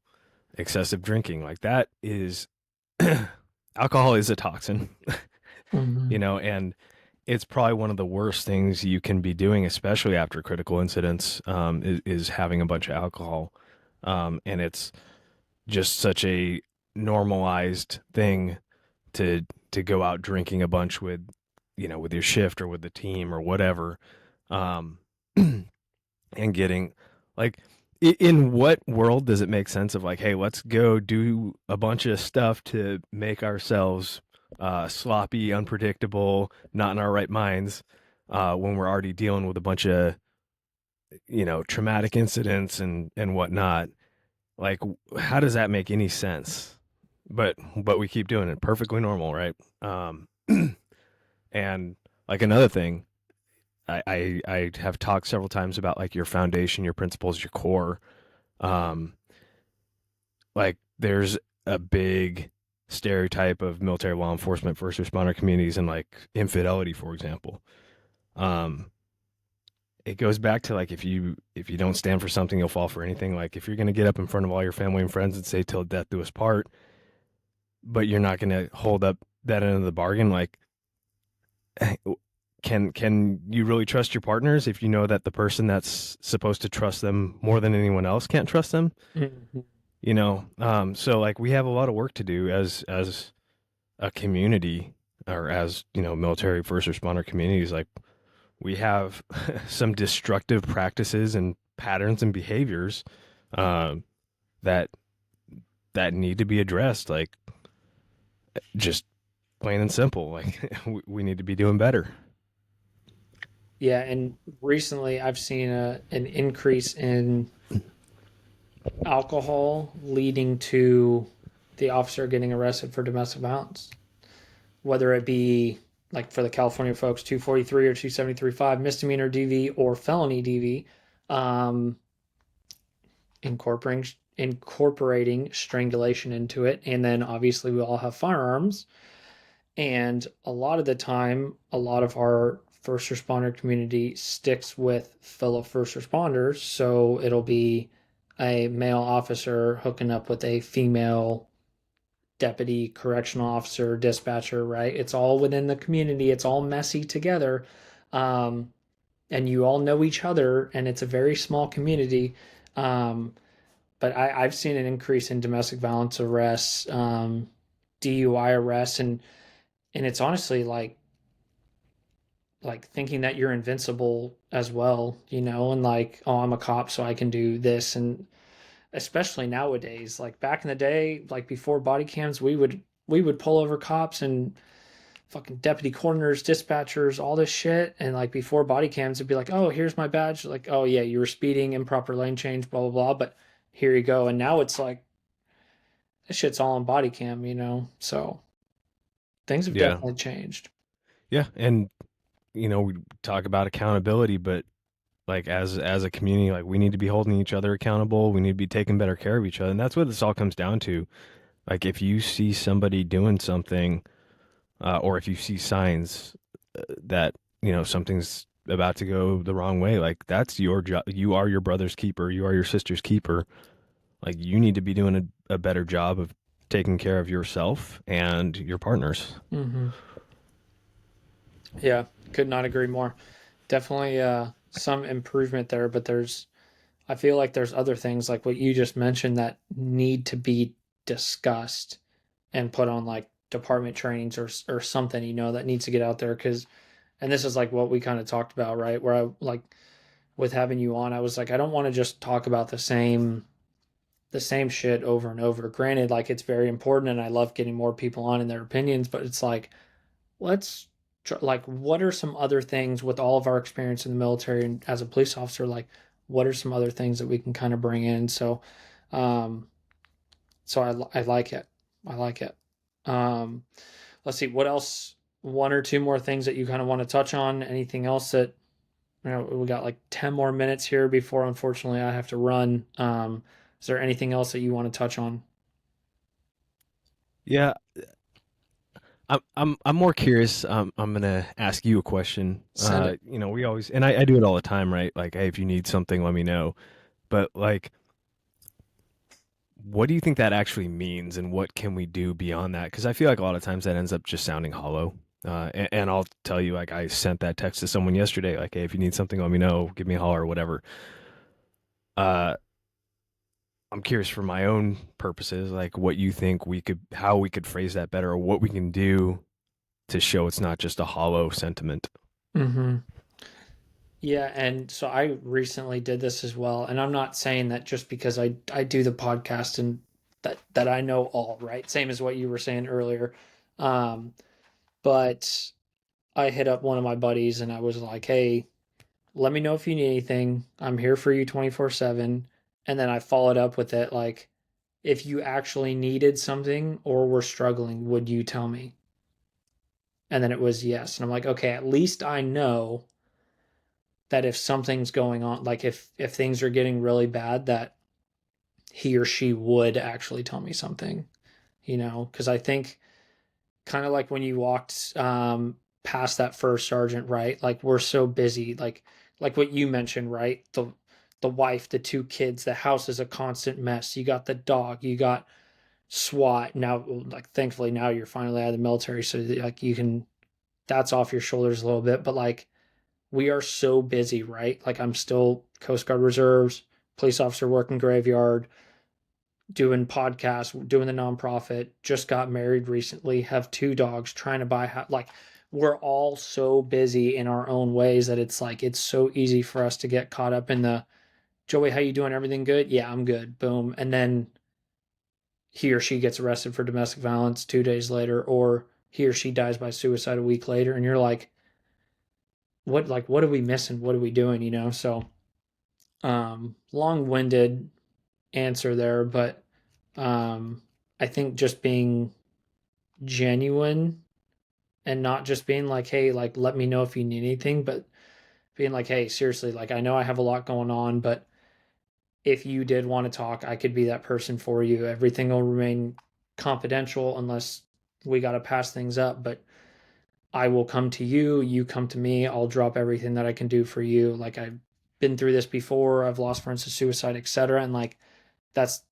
excessive drinking, like that is alcohol is a toxin, Mm-hmm. and it's probably one of the worst things you can be doing, especially after critical incidents, is having a bunch of alcohol. And it's just such a normalized thing to go out drinking a bunch with, with your shift or with the team or whatever. Um, and getting like In what world does it make sense of like, hey, let's go do a bunch of stuff to make ourselves sloppy, unpredictable, not in our right minds, when we're already dealing with a bunch of traumatic incidents and whatnot. Like, how does that make any sense? But we keep doing it. Perfectly normal, right? And like another thing, I have talked several times about like your foundation, your principles, your core. Um, like there's a big stereotype of military law enforcement, first responder communities, and like infidelity, for example. Um, it goes back to like if you don't stand for something, you'll fall for anything. Like if you're gonna get up in front of all your family and friends and say "till death do us part," but you're not gonna hold up that end of the bargain, like can you really trust your partners if you know that the person that's supposed to trust them more than anyone else can't trust them? Mhm. So like we have a lot of work to do as a community, or as military first responder communities. Like we have some destructive practices and patterns and behaviors um, that that need to be addressed. Like just plain and simple. Like we need to be doing better. Yeah, and recently I've seen an increase in alcohol leading to the officer getting arrested for domestic violence, whether it be like for the California folks, 243 or 273.5 misdemeanor DV or felony DV, um, incorporating strangulation into it. And then obviously we all have firearms. And a lot of the time, a lot of our first responder community sticks with fellow first responders. So it'll be a male officer hooking up with a female deputy, correctional officer, dispatcher, right? It's all within the community, it's all messy together. Um, and you all know each other, and it's a very small community. Um, but I've seen an increase in domestic violence arrests, DUI arrests, and it's honestly like thinking that you're invincible as well, and like, oh, I'm a cop, so I can do this. And especially nowadays, like back in the day, like before body cams, we would pull over cops and fucking deputy coroners, dispatchers, all this shit. And like before body cams, it'd be like, oh, here's my badge. Like, oh yeah, you were speeding, improper lane change, blah blah blah. But here you go. And now it's like this shit's all on body cam. So things have Yeah, definitely changed. yeah, and we talk about accountability, but like as a community, like we need to be holding each other accountable. We need to be taking better care of each other, and that's what this all comes down to. Like if you see somebody doing something, or if you see signs that something's about to go the wrong way, like that's your job. You are your brother's keeper. You are your sister's keeper. Like you need to be doing a better job of taking care of yourself and your partners. Mm-hmm. Yeah, could not agree more. Definitely some improvement there, but I feel like there's other things like what you just mentioned that need to be discussed and put on like department trainings or something, that needs to get out there. Because and this is like what we kind of talked about, right? Where I like with having you on, I was like, I don't want to just talk about the same shit over and over. Granted, like it's very important and I love getting more people on and their opinions, but it's like, let's like, what are some other things with all of our experience in the military and as a police officer, like what are some other things that we can kind of bring in? Um, so I like it. I like it. Um, let's see what else. One or two more things that you kind of want to touch on. Anything else that we got like 10 more minutes here before unfortunately I have to run. Is there anything else that you want to touch on? Yeah, I'm more curious. I'm gonna ask you a question. Send it. We always, and I do it all the time, right? Like, hey, if you need something, let me know. But like, what do you think that actually means, and what can we do beyond that? Because I feel like a lot of times that ends up just sounding hollow. And I'll tell you, like, I sent that text to someone yesterday, like, hey, if you need something, let me know, give me a holler or whatever. Uh, I'm curious for my own purposes, like, what you think how we could phrase that better, or what we can do to show it's not just a hollow sentiment. Mm-hmm. Yeah, and so I recently did this as well, and I'm not saying that just because I do the podcast and that I know all, right? Same as what you were saying earlier. Um, but I hit up one of my buddies and I was like, "Hey, let me know if you need anything. I'm here for you 24/7." And then I followed up with it like, "If you actually needed something or were struggling, would you tell me?" And then it was yes. And I'm like, "Okay, at least I know that if something's going on, like if things are getting really bad, that he or she would actually tell me something, because I think kind of like when you walked past that first sergeant, right? Like we're so busy, like what you mentioned, right? The wife, the two kids, the house is a constant mess. You got the dog, you got SWAT now. Like thankfully now you're finally out of the military, so like you can that's off your shoulders a little bit. But like we are so busy, right? Like I'm still Coast Guard reserves, police officer working graveyard, doing podcasts, doing the nonprofit, just got married recently, have two dogs, trying to buy like we're all so busy in our own ways that it's like it's so easy for us to get caught up in the Joey, how you doing? Everything good? Yeah, I'm good. Boom. And then he or she gets arrested for domestic violence 2 days later, or he or she dies by suicide a week later, and you're like what are we missing? What are we doing? So long-winded answer there, but um, I think just being genuine and not just being like, hey, like, let me know if you need anything, but being like, hey, seriously, like, I know I have a lot going on, but if you did want to talk, I could be that person for you. Everything will remain confidential unless we got to pass things up, but I will come to you, you come to me, I'll drop everything that I can do for you. Like, I've been through this before, I've lost friends to suicide, etc. And like, that's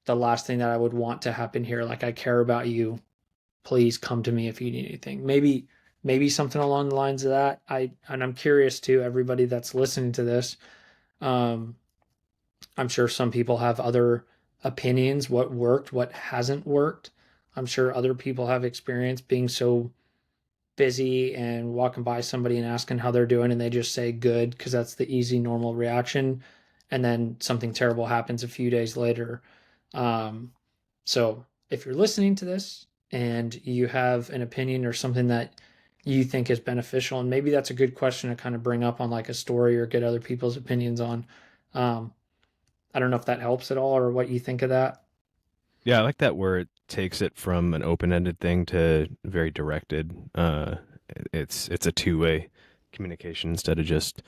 the last thing that I would want to happen here. Like, I care about you. Please come to me if you need anything. Maybe something along the lines of that. I'm curious too, everybody that's listening to this. Um, I'm sure some people have other opinions, what worked, what hasn't worked. I'm sure other people have experience being so busy and walking by somebody and asking how they're doing and they just say good because that's the easy normal reaction, and then something terrible happens a few days later. um, so if you're listening to this and you have an opinion or something that you think is beneficial, and maybe that's a good question to kind of bring up on like a story or get other people's opinions on. um, I don't know if that helps at all or what you think of that. Yeah, I like that where it takes it from an open-ended thing to very directed. It's a two-way communication instead of just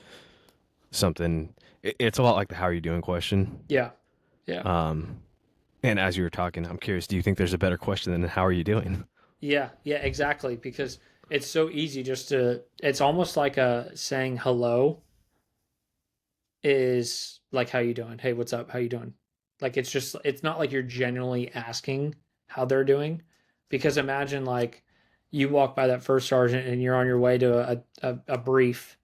something. It's a lot like the "How are you doing?" question. Yeah, yeah. Um, and as you were talking, I'm curious. Do you think there's a better question than "How are you doing?" Yeah, yeah, exactly. Because it's so easy just to, it's almost like a saying hello is like, how you doing? Hey, what's up? How you doing? Like, it's not like you're genuinely asking how they're doing. Because imagine like you walk by that first sergeant and you're on your way to a brief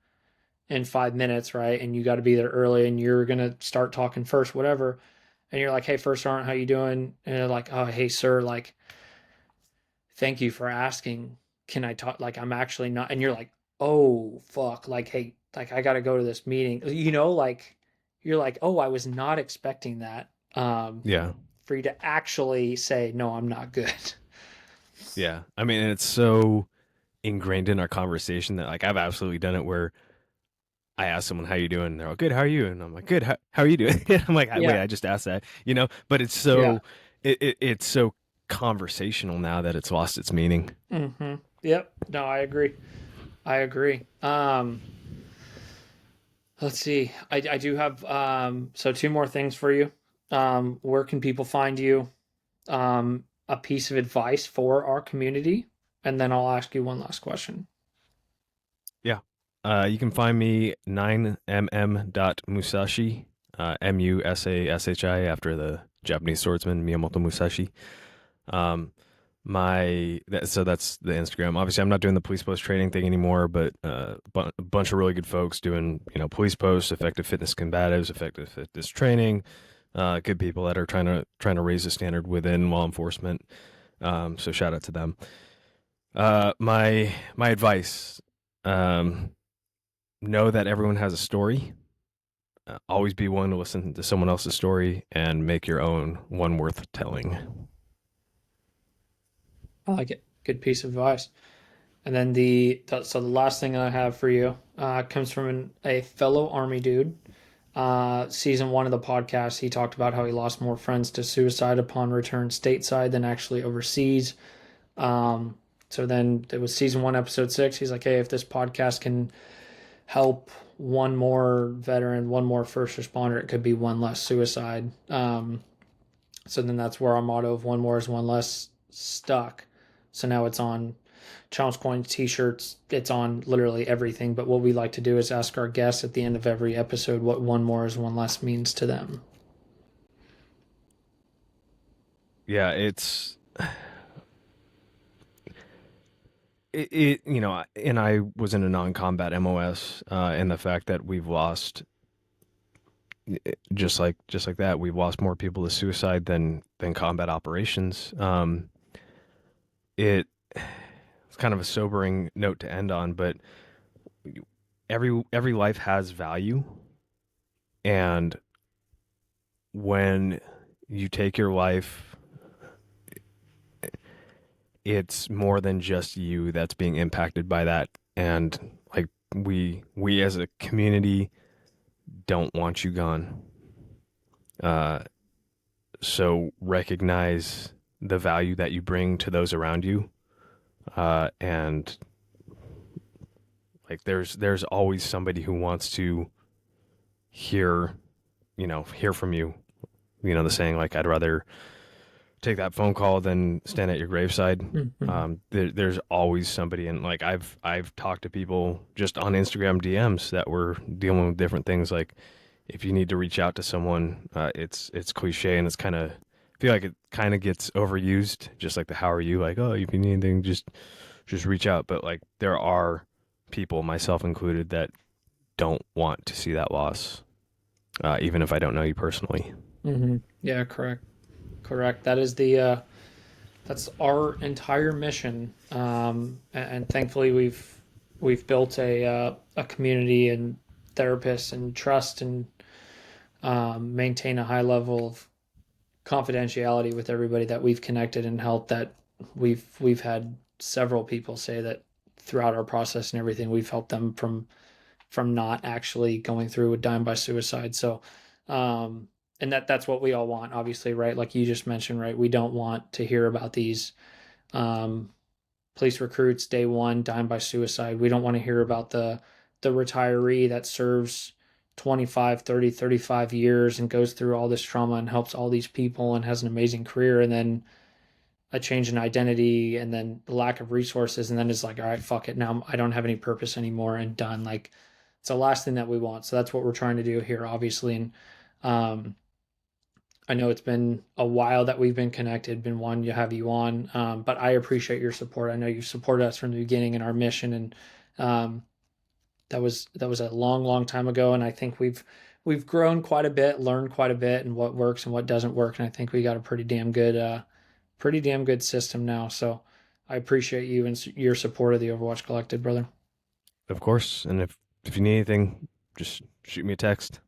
in 5 minutes, right? And you got to be there early and you're going to start talking first, whatever. And you're like, hey, first sergeant, how you doing? And they're like, oh, hey, sir, like, thank you for asking. Can I talk? Like, I'm actually not. And you're like, oh, fuck. Like, hey, like, I got to go to this meeting. Like, you're like, oh, I was not expecting that. Yeah, For you to actually say, no, I'm not good. yeah. I mean, it's so ingrained in our conversation that like I've absolutely done it where I ask someone how you doing, and they're all good. How are you? And I'm like, good. How are you doing? I'm like, wait, Yeah. I just asked that, But it's Yeah. so it's so conversational now that it's lost its meaning. Mm-hmm. Yep. No, I agree. I agree. Let's see. I do have, so two more things for you. Where can people find you? A piece of advice for our community, and then I'll ask you one last question. Yeah. You can find me 9mm.musashi, Musashi after the Japanese swordsman Miyamoto Musashi. Um, so that's the Instagram. Obviously, I'm not doing the police post training thing anymore, but a bunch of really good folks doing police posts, effective fitness combatives, effective fitness training. Good people that are trying to raise the standard within law enforcement. So shout out to them. My advice. Um, know that everyone has a story. Always be willing to listen to someone else's story and make your own one worth telling. I like it. Good piece of advice. And then so the last thing I have for you comes from a fellow Army dude. Season 1 of the podcast, he talked about how he lost more friends to suicide upon return stateside than actually overseas. So then it was season 1, episode 6. He's like, hey, if this podcast can help one more veteran, one more first responder, it could be one less suicide. So then that's where our motto of one more is one less stuck. So now it's on Challenge Coins, t-shirts, it's on literally everything. But what we like to do is ask our guests at the end of every episode what one more is one less means to them. Yeah, it you know, and I was in a non-combat MOS, and the fact that we've lost just like that, we've lost more people to suicide than combat operations. It's kind of a sobering note to end on, but every life has value, and when you take your life, it's more than just you that's being impacted by that. And like we as a community don't want you gone. Uh, so recognize the value that you bring to those around you. And like there's always somebody who wants to hear, hear from you. The saying, like, I'd rather take that phone call than stand at your graveside. Mm-hmm. There's always somebody, and like I've talked to people just on Instagram DMs that were dealing with different things. Like, if you need to reach out to someone, it's cliche, and it's kind of, I feel like it kind of gets overused. Just like the how are you, like, oh, if you need anything, just reach out. But like, there are people, myself included, that don't want to see that loss, even if I don't know you personally. Mm-hmm. Yeah, correct. That is that's our entire mission. And thankfully we've built a community and therapists and trust and maintain a high level of confidentiality with everybody that we've connected and helped. That we've had several people say that throughout our process and everything, we've helped them from not actually going through with dying by suicide. So, and that's what we all want, obviously, right? Like you just mentioned, right? We don't want to hear about these um, police recruits day one dying by suicide. We don't want to hear about the retiree that serves 25, 30, 35 years and goes through all this trauma and helps all these people and has an amazing career, and then a change in identity and then the lack of resources, and then it's like, all right, fuck it, now I don't have any purpose anymore and done. Like, it's the last thing that we want. So that's what we're trying to do here, obviously. And um, I know it's been a while that we've been connected, been wanting to have you on, but I appreciate your support. I know you've supported us from the beginning in our mission, and um, that was a long time ago. And I think we've grown quite a bit, learned quite a bit, and what works and what doesn't work. And I think we got a pretty damn good system now. So I appreciate you and your support of the Overwatch Collective, brother. Of course, and if you need anything, just shoot me a text.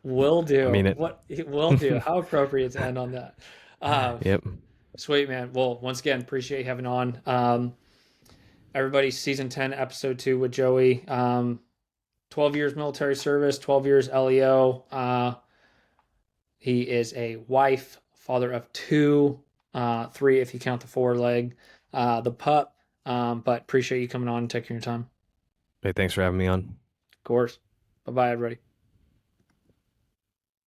Will I do. mean it. What it will do. How appropriate to end on that. Uh, Yep. Sweet, man. Well, once again, appreciate you having on. Everybody, season 10, episode 2 with Joey. 12 years military service, 12 years LEO. He is a wife, father of two, three if you count the four leg, the pup. But appreciate you coming on and taking your time. Hey, thanks for having me on. Of course. Bye bye, everybody.